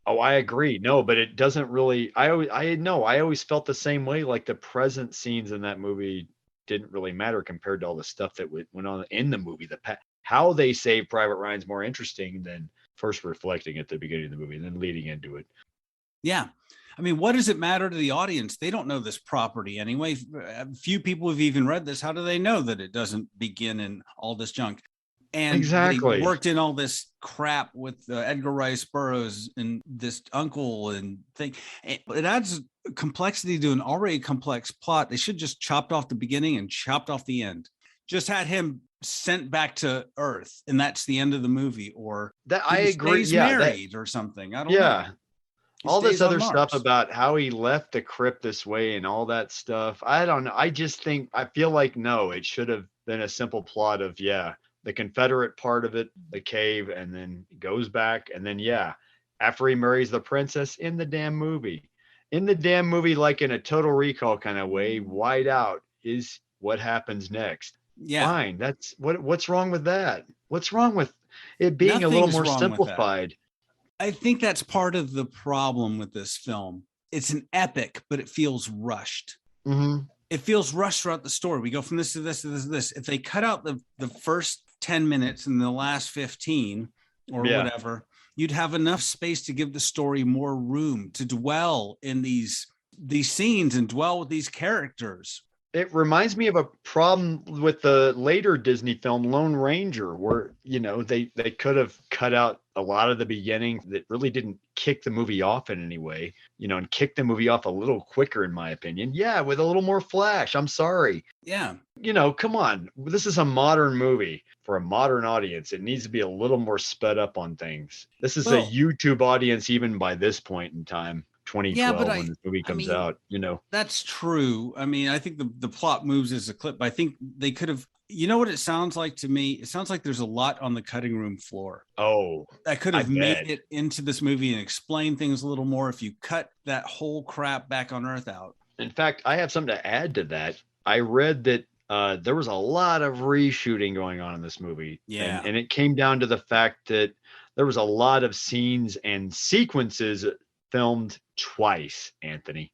Speaker 5: Oh, I agree. No, but it doesn't really. I always felt the same way. Like the present scenes in that movie didn't really matter compared to all the stuff that went on in the movie. How they save Private Ryan's more interesting than first reflecting at the beginning of the movie and then leading into it.
Speaker 6: Yeah. I mean, what does it matter to the audience? They don't know this property anyway. Few people have even read this. How do they know that it doesn't begin in all this junk? And
Speaker 5: exactly.
Speaker 6: They worked in all this crap with Edgar Rice Burroughs and this uncle and thing. It adds complexity to an already complex plot. They should just chopped off the beginning and chopped off the end. Just had him sent back to Earth, and that's the end of the movie. Or
Speaker 5: that I agree.
Speaker 6: Stays married or something. I don't know.
Speaker 5: Yeah. All this other stuff
Speaker 6: Mars.
Speaker 5: about how he left the crypt this way and all that stuff. I don't know. I feel like, no, it should have been a simple plot of, the Confederate part of it, the cave, and then goes back. And then, after he marries the princess in the damn movie, like in a Total Recall kind of way, wide out is what happens next.
Speaker 6: Yeah.
Speaker 5: Fine. That's what's wrong with that? What's wrong with it being a little more simplified?
Speaker 6: I think that's part of the problem with this film. It's an epic, but it feels rushed.
Speaker 5: Mm-hmm.
Speaker 6: It feels rushed throughout the story. We go from this to this to this to this. If they cut out the first 10 minutes and the last 15 or whatever, you'd have enough space to give the story more room to dwell in these scenes and dwell with these characters.
Speaker 5: It reminds me of a problem with the later Disney film Lone Ranger, where, they could have cut out a lot of the beginning that really didn't kick the movie off in any way, and kick the movie off a little quicker, in my opinion. Yeah, with a little more flash. I'm sorry.
Speaker 6: Yeah.
Speaker 5: Come on. This is a modern movie for a modern audience. It needs to be a little more sped up on things. This is a YouTube audience, even by this point in time, 2012, when this movie comes out,
Speaker 6: That's true. I mean, I think the plot moves as a clip, but I think they could have, what it sounds like to me? It sounds like there's a lot on the cutting room floor.
Speaker 5: Oh,
Speaker 6: that could have made it into this movie and explained things a little more if you cut that whole crap back on Earth out.
Speaker 5: In fact, I have something to add to that. I read that there was a lot of reshooting going on in this movie.
Speaker 6: Yeah.
Speaker 5: And it came down to the fact that there was a lot of scenes and sequences filmed twice, Anthony.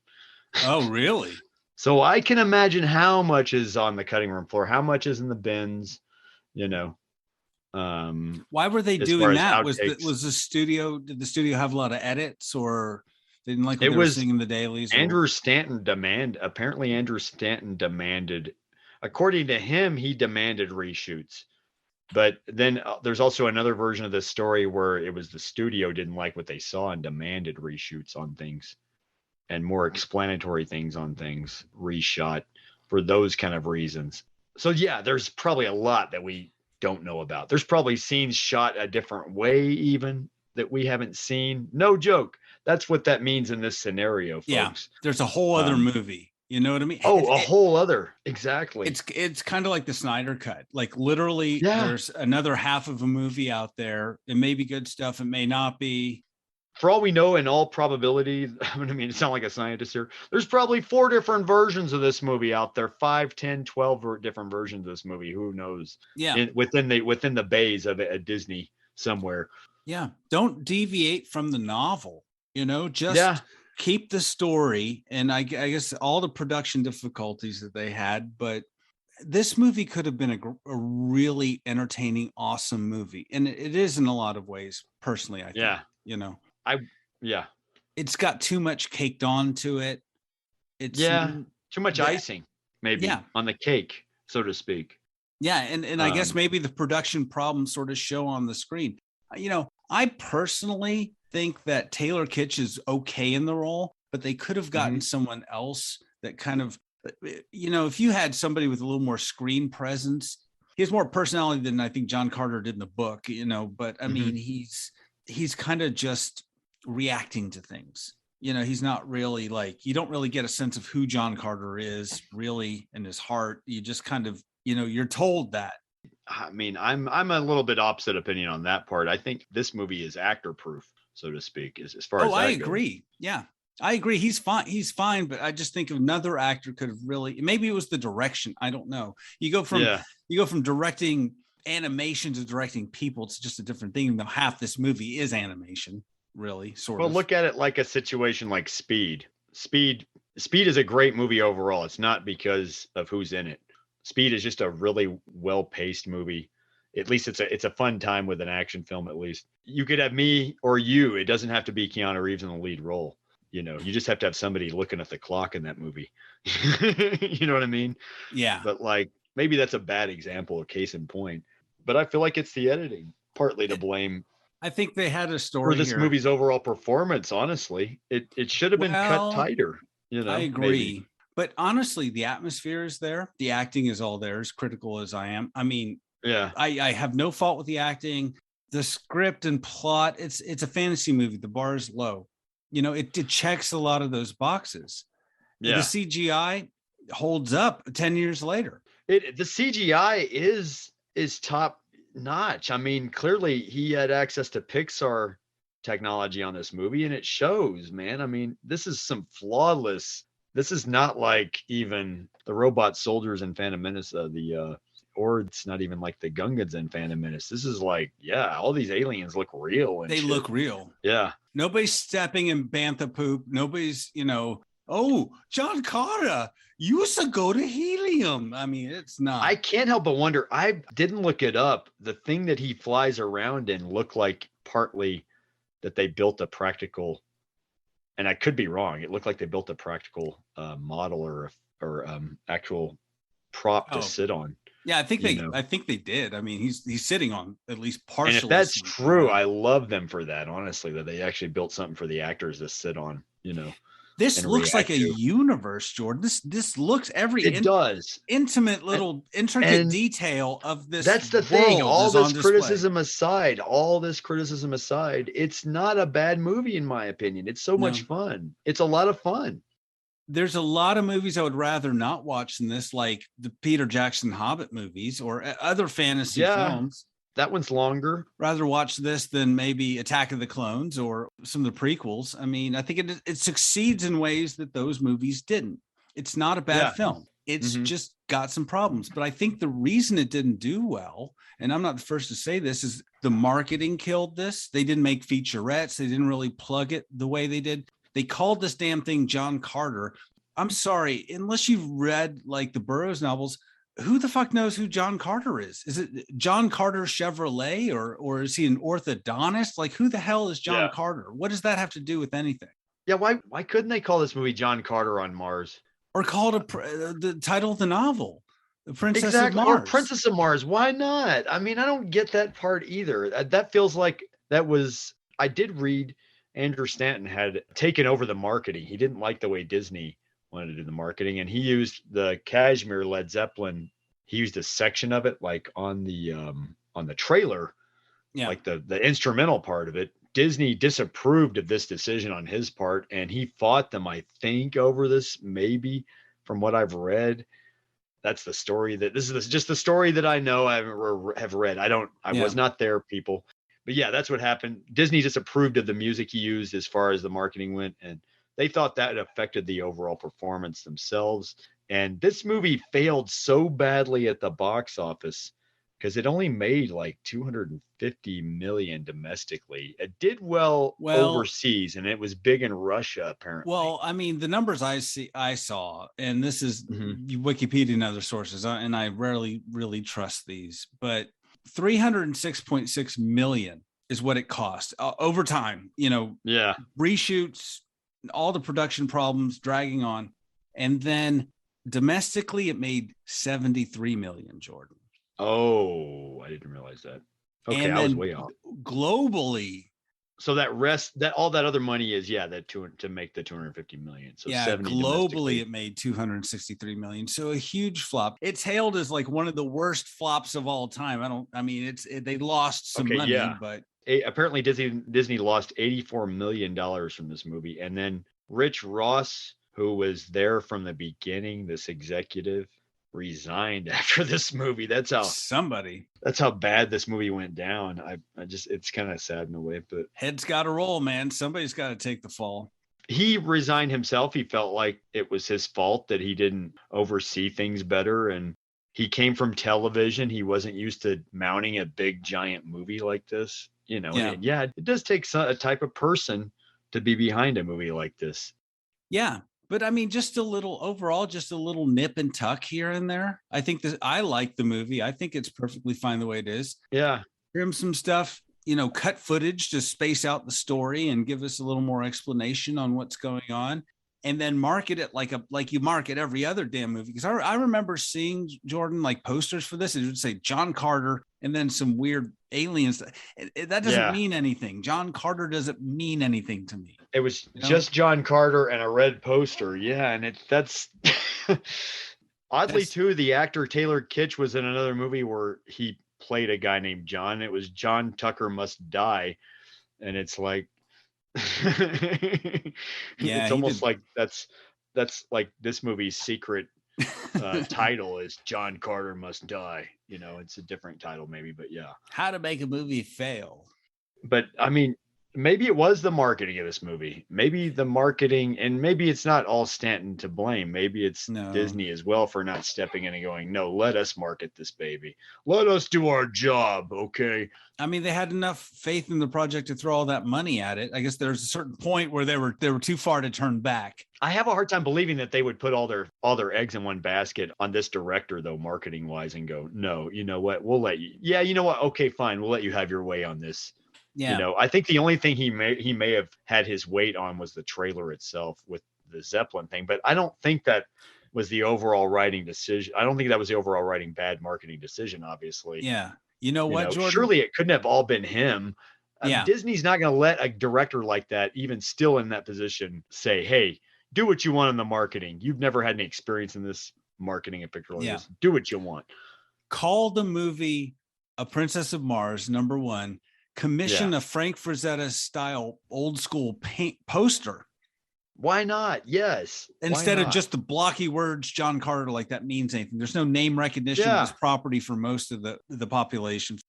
Speaker 6: Oh, really?
Speaker 5: So I can imagine how much is on the cutting room floor, how much is in the bins,
Speaker 6: Why were they doing that? Did the studio have a lot of edits, or they didn't like what they were seeing in the dailies?
Speaker 5: Andrew Stanton demanded, according to him, he demanded reshoots. But then there's also another version of this story where it was the studio didn't like what they saw and demanded reshoots on things and more explanatory things on things reshot for those kind of reasons. So yeah, there's probably a lot that we don't know about. There's probably scenes shot a different way even that we haven't seen. No joke. That's what that means in this scenario, folks.
Speaker 6: Yeah, there's a whole other movie. You know what I mean?
Speaker 5: Whole other. Exactly.
Speaker 6: It's kind of like the Snyder Cut. Like literally there's another half of a movie out there. It may be good stuff. It may not be.
Speaker 5: For all we know, in all probability, I mean, it sounds like a scientist here. There's probably 4 different versions of this movie out there, 5, 10, 12 different versions of this movie. Who knows?
Speaker 6: Yeah.
Speaker 5: Within the bays of a Disney somewhere.
Speaker 6: Yeah. Don't deviate from the novel, just keep the story. And I guess all the production difficulties that they had, but this movie could have been a really entertaining, awesome movie. And it is in a lot of ways, personally, I think, it's got too much caked onto it. It's
Speaker 5: too much icing, maybe on the cake, so to speak.
Speaker 6: Yeah. And I guess maybe the production problems sort of show on the screen. I personally think that Taylor Kitsch is okay in the role, but they could have gotten someone else that kind of, if you had somebody with a little more screen presence, he has more personality than I think John Carter did in the book, but I mean, he's kind of just reacting to things. He's not really you don't really get a sense of who John Carter is really in his heart. You just kind of, you're told that.
Speaker 5: I mean, I'm a little bit opposite opinion on that part. I think this movie is actor proof, so to speak, as far as
Speaker 6: I agree. Yeah, I agree. He's fine. But I just think another actor could have really, maybe it was the direction. I don't know. You go from directing animation to directing people. It's just a different thing. Though half this movie is animation, really, sort of.
Speaker 5: Well, look at it like a situation like Speed. Speed is a great movie overall. It's not because of who's in it. Speed is just a really well-paced movie. At least it's a fun time with an action film. At least you could have me or you. It doesn't have to be Keanu Reeves in the lead role. You just have to have somebody looking at the clock in that movie. You know what I mean?
Speaker 6: Yeah.
Speaker 5: But maybe that's a bad example, a case in point. But I feel like it's the editing partly to blame.
Speaker 6: I think they had a story
Speaker 5: for this movie's overall performance. Honestly, it should have been cut tighter.
Speaker 6: I agree.
Speaker 5: Maybe.
Speaker 6: But honestly, the atmosphere is there. The acting is all there, as critical as I am. I mean, I have no fault with the acting. The script and plot, it's a fantasy movie. The bar is low. It checks a lot of those boxes. Yeah. The CGI holds up 10 years later.
Speaker 5: The CGI is top notch. I mean, clearly he had access to Pixar technology on this movie, and it shows, man. I mean, this is some flawless. This is not like even the robot soldiers in Phantom Menace, or it's not even like the Gungans in Phantom Menace. This is all these aliens look real. And
Speaker 6: they look real.
Speaker 5: Yeah.
Speaker 6: Nobody's stepping in bantha poop. Nobody's, oh, John Carter used to go to helium. I mean, it's not.
Speaker 5: I can't help but wonder. I didn't look it up. The thing that he flies around in looked like partly that they built a practical. And I could be wrong. It looked like they built a practical model or actual prop to sit on.
Speaker 6: Yeah,
Speaker 5: You
Speaker 6: I think they did. I mean, he's sitting on at least partially.
Speaker 5: And if that's true, I love them for that, honestly, that they actually built something for the actors to sit on,
Speaker 6: This
Speaker 5: and
Speaker 6: looks like
Speaker 5: react
Speaker 6: a
Speaker 5: to.
Speaker 6: universe, Jordan. This looks
Speaker 5: It does.
Speaker 6: intimate little intricate
Speaker 5: and
Speaker 6: detail of this.
Speaker 5: That's the thing.
Speaker 6: world
Speaker 5: All
Speaker 6: is on
Speaker 5: this
Speaker 6: display.
Speaker 5: criticism aside, it's not a bad movie in my opinion. It's so much
Speaker 6: No.
Speaker 5: fun. It's a lot of fun.
Speaker 6: There's a lot of movies I would rather not watch than this, like the Peter Jackson Hobbit movies or other fantasy films.
Speaker 5: That one's longer.
Speaker 6: Rather watch this than maybe Attack of the Clones or some of the prequels. I mean, I think it succeeds in ways that those movies didn't. It's not a bad film. It's just got some problems. But I think the reason it didn't do well, and I'm not the first to say this, is the marketing killed this. They didn't make featurettes. They didn't really plug it the way they did. They called this damn thing John Carter. I'm sorry, unless you've read like the Burroughs novels, who the fuck knows who John Carter is? Is it John Carter Chevrolet or is he an orthodontist? Like, who the hell is John Carter? What does that have to do with anything?
Speaker 5: Yeah, why couldn't they call this movie John Carter on Mars?
Speaker 6: Or call it the title of the novel, The Princess of Mars.
Speaker 5: Or Princess of Mars. Why not? I mean, I don't get that part either. That feels like I did read Andrew Stanton had taken over the marketing. He didn't like the way Disney wanted to do the marketing, and he used the Kashmir Led Zeppelin. He used a section of it, like on the trailer, like the instrumental part of it. Disney disapproved of this decision on his part, and he fought them, I think, over this. Maybe from what I've read, that's the story. This is just the story that I know. I have read. I was not there, people. But yeah, that's what happened. Disney disapproved of the music he used as far as the marketing went, and they thought that affected the overall performance themselves. And this movie failed so badly at the box office because it only made like $250 million domestically. It did well overseas, and it was big in Russia, apparently.
Speaker 6: Well, I mean, the numbers I saw, and this is Wikipedia and other sources, and I rarely really trust these, but 306.6 million is what it cost over time, reshoots, all the production problems dragging on. And then domestically it made 73 million, Jordan.
Speaker 5: Oh, I didn't realize that. Okay, I was way off.
Speaker 6: Globally,
Speaker 5: so all that other money is that to make the 250 million. So 70
Speaker 6: globally it made 263 million. So a huge flop. It's hailed as like one of the worst flops of all time. They lost some money, but
Speaker 5: apparently Disney lost $84 million from this movie. And then Rich Ross, who was there from the beginning, this executive, resigned after this movie. That's how bad this movie went down. It's kind of sad in a way, but
Speaker 6: heads got to roll, man. Somebody's got to take the fall.
Speaker 5: He resigned himself. He felt like it was his fault that he didn't oversee things better. And he came from television. He wasn't used to mounting a big giant movie like this, And it does take a type of person to be behind a movie like this.
Speaker 6: Yeah. But I mean, just a little nip and tuck here and there. I like the movie. I think it's perfectly fine the way it is.
Speaker 5: Yeah.
Speaker 6: Trim some stuff, cut footage to space out the story and give us a little more explanation on what's going on. And then market it like you market every other damn movie. Because I remember seeing, Jordan, like posters for this. It would say John Carter and then some weird aliens. That doesn't mean anything. John Carter doesn't mean anything to me.
Speaker 5: It was just John Carter and a red poster. Yeah, and that's oddly too. The actor Taylor Kitsch was in another movie where he played a guy named John. It was John Tucker Must Die, and it's like, it's almost like that's like this movie's secret title is John Carter Must Die. It's a different title maybe, but yeah.
Speaker 6: How to make a movie fail.
Speaker 5: But I mean, maybe it was the marketing of this movie. Maybe the marketing, and maybe it's not all Stanton to blame. Maybe it's Disney as well for not stepping in and going, no, let us market this baby. Let us do our job, okay?
Speaker 6: I mean, they had enough faith in the project to throw all that money at it. I guess there's a certain point where they were too far to turn back.
Speaker 5: I have a hard time believing that they would put all their eggs in one basket on this director, though, marketing wise, and go, no, you know what? We'll let you. Yeah, you know what? Okay, fine. We'll let you have your way on this. Yeah. I think the only thing he may have had his weight on was the trailer itself with the Zeppelin thing, but I don't think that was the overall writing decision. I don't think that was the overall writing bad marketing decision, obviously.
Speaker 6: Yeah. You know what, Jordan?
Speaker 5: Surely it couldn't have all been him.
Speaker 6: Yeah.
Speaker 5: Disney's not going to let a director like that, even still in that position, say, hey, do what you want in the marketing. You've never had any experience in this marketing a picture like this. Do what you want.
Speaker 6: Call the movie A Princess of Mars, #1. Commission a Frank Frazetta style old school paint poster.
Speaker 5: Why not? Yes.
Speaker 6: Instead of just the blocky words, John Carter, like that means anything. There's no name recognition of this property for most of the population.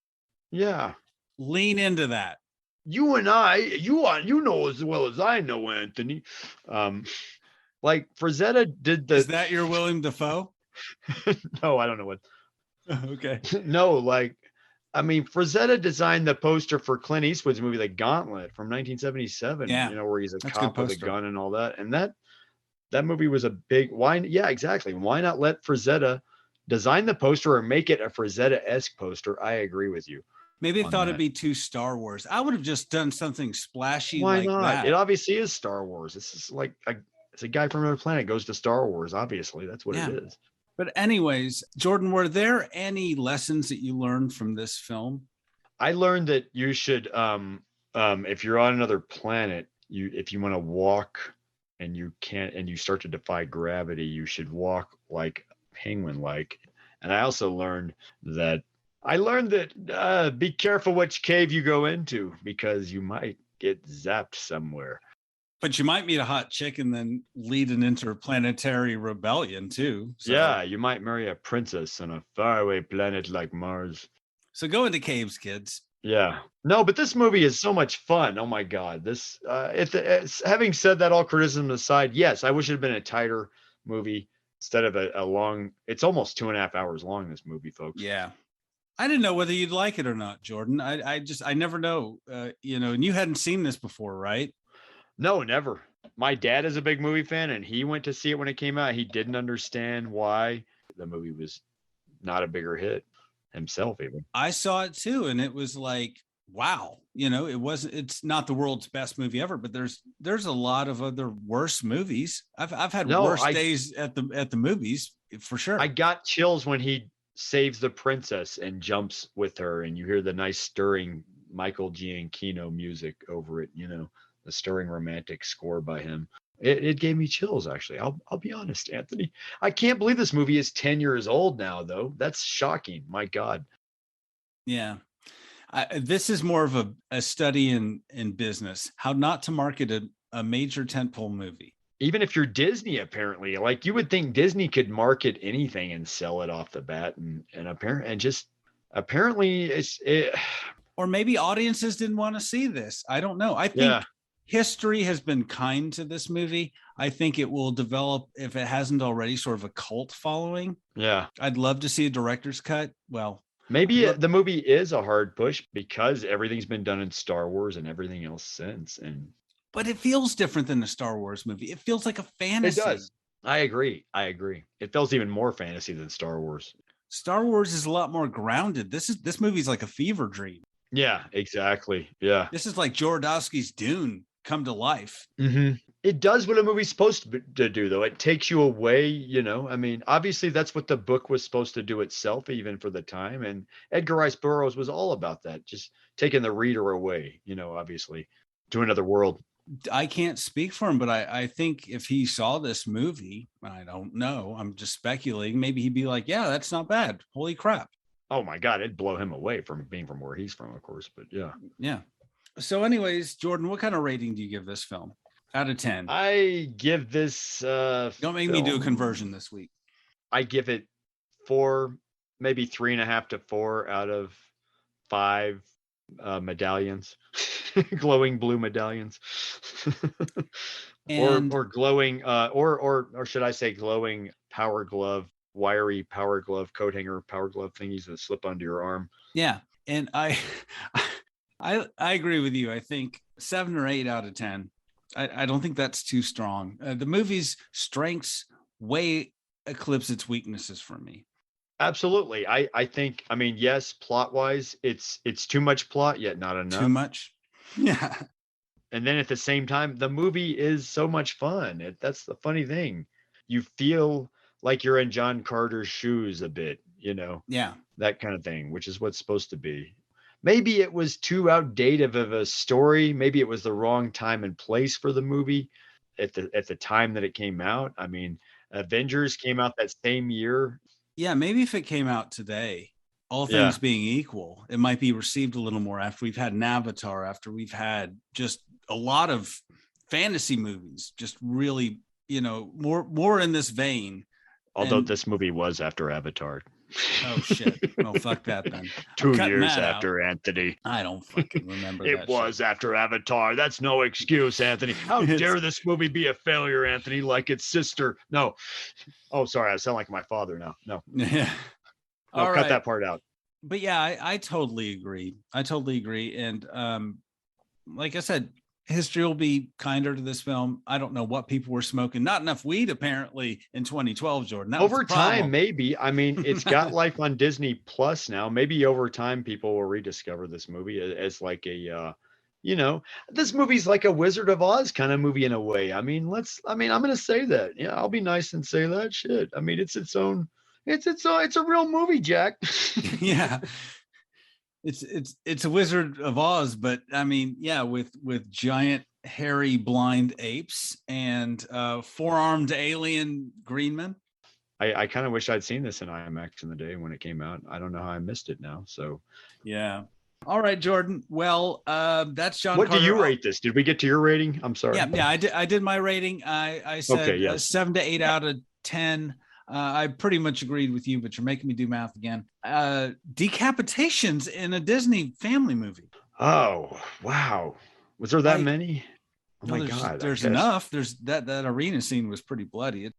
Speaker 5: Yeah.
Speaker 6: Lean into that.
Speaker 5: You and I, you know as well as I know, Anthony. Like Frazetta did the.
Speaker 6: Is that your William Dafoe?
Speaker 5: No, I don't know what.
Speaker 6: Okay.
Speaker 5: No, like, I mean, Frazetta designed the poster for Clint Eastwood's movie, The Gauntlet from 1977.
Speaker 6: Yeah,
Speaker 5: where he's a cop with a gun and all that. And that movie was a big why. Yeah, exactly. Why not let Frazetta design the poster or make it a Frazetta-esque poster? I agree with you.
Speaker 6: Maybe they thought it'd be too Star Wars. I would have just done something splashy.
Speaker 5: Why
Speaker 6: like
Speaker 5: not?
Speaker 6: that.
Speaker 5: It obviously is Star Wars. This is like it's a guy from another planet goes to Star Wars. Obviously, that's what it is.
Speaker 6: But anyways, Jordan, were there any lessons that you learned from this film?
Speaker 5: I learned that you should, if you're on another planet, if you want to walk and you can't, and you start to defy gravity, you should walk like penguin-like. And I also learned that be careful which cave you go into because you might get zapped somewhere.
Speaker 6: But you might meet a hot chick and then lead an interplanetary rebellion too. So.
Speaker 5: Yeah, you might marry a princess on a faraway planet like Mars.
Speaker 6: So go into caves, kids.
Speaker 5: Yeah. No, but this movie is so much fun. Oh my God. This, having said that, all criticism aside, yes, I wish it had been a tighter movie instead of a long, it's almost 2.5 hours long, this movie, folks.
Speaker 6: Yeah. I didn't know whether you'd like it or not, Jordan. I never know, and you hadn't seen this before, right?
Speaker 5: No, never. My dad is a big movie fan, and he went to see it when it came out. He didn't understand why the movie was not a bigger hit himself, even.
Speaker 6: I saw it too, and it was like, wow. It's not the world's best movie ever, but there's a lot of other worse movies. I've had worse days at the movies for sure.
Speaker 5: I got chills when he saves the princess and jumps with her, and you hear the nice stirring Michael Giacchino music over it, the stirring romantic score by him. It gave me chills, actually. I'll be honest, Anthony. I can't believe this movie is 10 years old now, though. That's shocking. My God.
Speaker 6: Yeah. This is more of a study in business, how not to market a major tentpole movie.
Speaker 5: Even if you're Disney, apparently, like you would think Disney could market anything and sell it off the bat, and apparently it's.
Speaker 6: Or maybe audiences didn't want to see this. I don't know. I think history has been kind to this movie. I think it will develop, if it hasn't already, sort of a cult following.
Speaker 5: Yeah,
Speaker 6: I'd love to see a director's cut. Well,
Speaker 5: maybe the movie is a hard push because everything's been done in Star Wars and everything else since, but
Speaker 6: it feels different than a Star Wars movie. It feels like a fantasy.
Speaker 5: It does. I agree. It feels even more fantasy than Star Wars.
Speaker 6: Star Wars is a lot more grounded. This movie's like a fever dream.
Speaker 5: Yeah, exactly. Yeah.
Speaker 6: This is like Jodorowsky's Dune come to life.
Speaker 5: Mm-hmm. It does what a movie's supposed to do, though. It takes you away, I mean, obviously that's what the book was supposed to do itself, even for the time. And Edgar Rice Burroughs was all about that, just taking the reader away, obviously, to another world.
Speaker 6: I can't speak for him, but I think if he saw this movie, I don't know, I'm just speculating, maybe he'd be like, yeah, that's not bad. Holy crap.
Speaker 5: Oh my God, it'd blow him away from being from where he's from, of course, but yeah.
Speaker 6: Yeah. So anyways, Jordan, what kind of rating do you give this film out of 10?
Speaker 5: I give this
Speaker 6: don't make me do a conversion this week.
Speaker 5: I give it 4, maybe 3.5 to 4 out of 5 medallions. Glowing blue medallions. or glowing or should I say glowing power glove, wiry power glove, coat hanger power glove thingies that slip onto your arm.
Speaker 6: Yeah. And I agree with you. I think 7 or 8 out of 10. I don't think that's too strong. The movie's strengths way eclipse its weaknesses for me.
Speaker 5: Absolutely. I think, yes, plot wise, it's too much plot, yet not enough.
Speaker 6: Too much. Yeah.
Speaker 5: And then at the same time, the movie is so much fun. That's the funny thing. You feel like you're in John Carter's shoes a bit,
Speaker 6: Yeah.
Speaker 5: that kind of thing, which is what's supposed to be. Maybe it was too outdated of a story. Maybe it was the wrong time and place for the movie at the time that it came out. I mean, Avengers came out that same year.
Speaker 6: Yeah, maybe if it came out today, all
Speaker 5: Yeah.
Speaker 6: things being equal, it might be received a little more after we've had an Avatar, after we've had just a lot of fantasy movies, just really, more in this vein.
Speaker 5: Although
Speaker 6: And-
Speaker 5: this movie was after Avatar.
Speaker 6: Oh shit! Oh fuck that then.
Speaker 5: 2
Speaker 6: cutting
Speaker 5: years
Speaker 6: that
Speaker 5: after Anthony.
Speaker 6: I don't fucking remember that.
Speaker 5: It was after Avatar. That's no excuse, Anthony. How
Speaker 6: It's-
Speaker 5: dare this movie be a failure, Anthony, like its sister? No. Oh, sorry. I sound like my father now. No.
Speaker 6: Yeah.
Speaker 5: No,
Speaker 6: All
Speaker 5: cut
Speaker 6: right.
Speaker 5: that part out.
Speaker 6: But yeah, I totally agree. And like I said, history will be kinder to this film. I don't know what people were smoking. Not enough weed, apparently, in 2012, Jordan. That was
Speaker 5: Over
Speaker 6: the problem.
Speaker 5: time, maybe. I mean, it's got life on Disney Plus now. Maybe over time, people will rediscover this movie as like a, this movie's like a Wizard of Oz kind of movie in a way. I'm going to say that. Yeah, I'll be nice and say that shit. I mean, it's a real movie, Jack.
Speaker 6: Yeah. It's a Wizard of Oz, but I mean, yeah, with giant hairy blind apes and four-armed alien green men.
Speaker 5: I kind of wish I'd seen this in IMAX in the day when it came out. I don't know how I missed it now. So
Speaker 6: Yeah. All right, Jordan. Well, that's John.
Speaker 5: what
Speaker 6: Carter.
Speaker 5: do you rate this? Did we get to your rating? I'm sorry.
Speaker 6: Yeah. I did my rating. I said
Speaker 5: Okay, yes.
Speaker 6: 7 to 8 out of 10. I pretty much agreed with you, but you're making me do math again. Decapitations in a Disney family movie.
Speaker 5: Oh, wow. Was there that many? Oh
Speaker 6: No,
Speaker 5: my
Speaker 6: there's,
Speaker 5: God.
Speaker 6: There's enough. There's that arena scene was pretty bloody.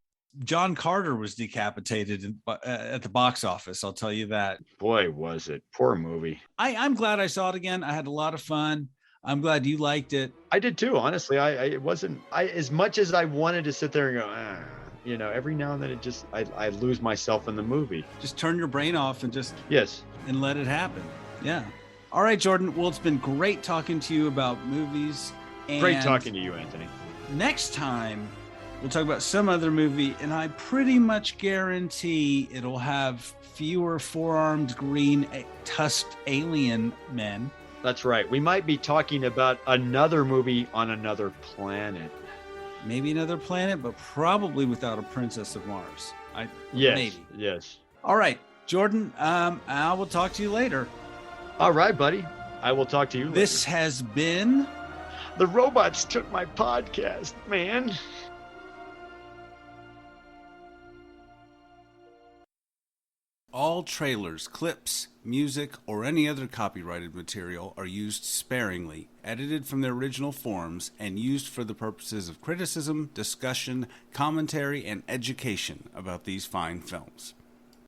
Speaker 6: John Carter was decapitated at the box office. I'll tell you that.
Speaker 5: Boy, was it. Poor movie.
Speaker 6: I'm glad I saw it again. I had a lot of fun. I'm glad you liked it.
Speaker 5: I did too, honestly. It wasn't as much as I wanted to sit there and go, every now and then I lose myself in the movie.
Speaker 6: Just turn your brain off and
Speaker 5: Yes.
Speaker 6: and let it happen. Yeah. All right, Jordan. Well, it's been great talking to you about movies. And
Speaker 5: Great talking to you, Anthony.
Speaker 6: next time, we'll talk about some other movie, and I pretty much guarantee it'll have fewer four-armed green tusked alien men.
Speaker 5: That's right. We might be talking about another movie on another planet.
Speaker 6: Maybe another planet, but probably without a Princess of Mars.
Speaker 5: Yes.
Speaker 6: Maybe.
Speaker 5: Yes.
Speaker 6: All right, Jordan, I will talk to you later.
Speaker 5: All right, buddy. I will talk to you later.
Speaker 6: This has been...
Speaker 5: The robots took my podcast, man.
Speaker 6: All trailers, clips, music, or any other copyrighted material are used sparingly, edited from their original forms, and used for the purposes of criticism, discussion, commentary, and education about these fine films.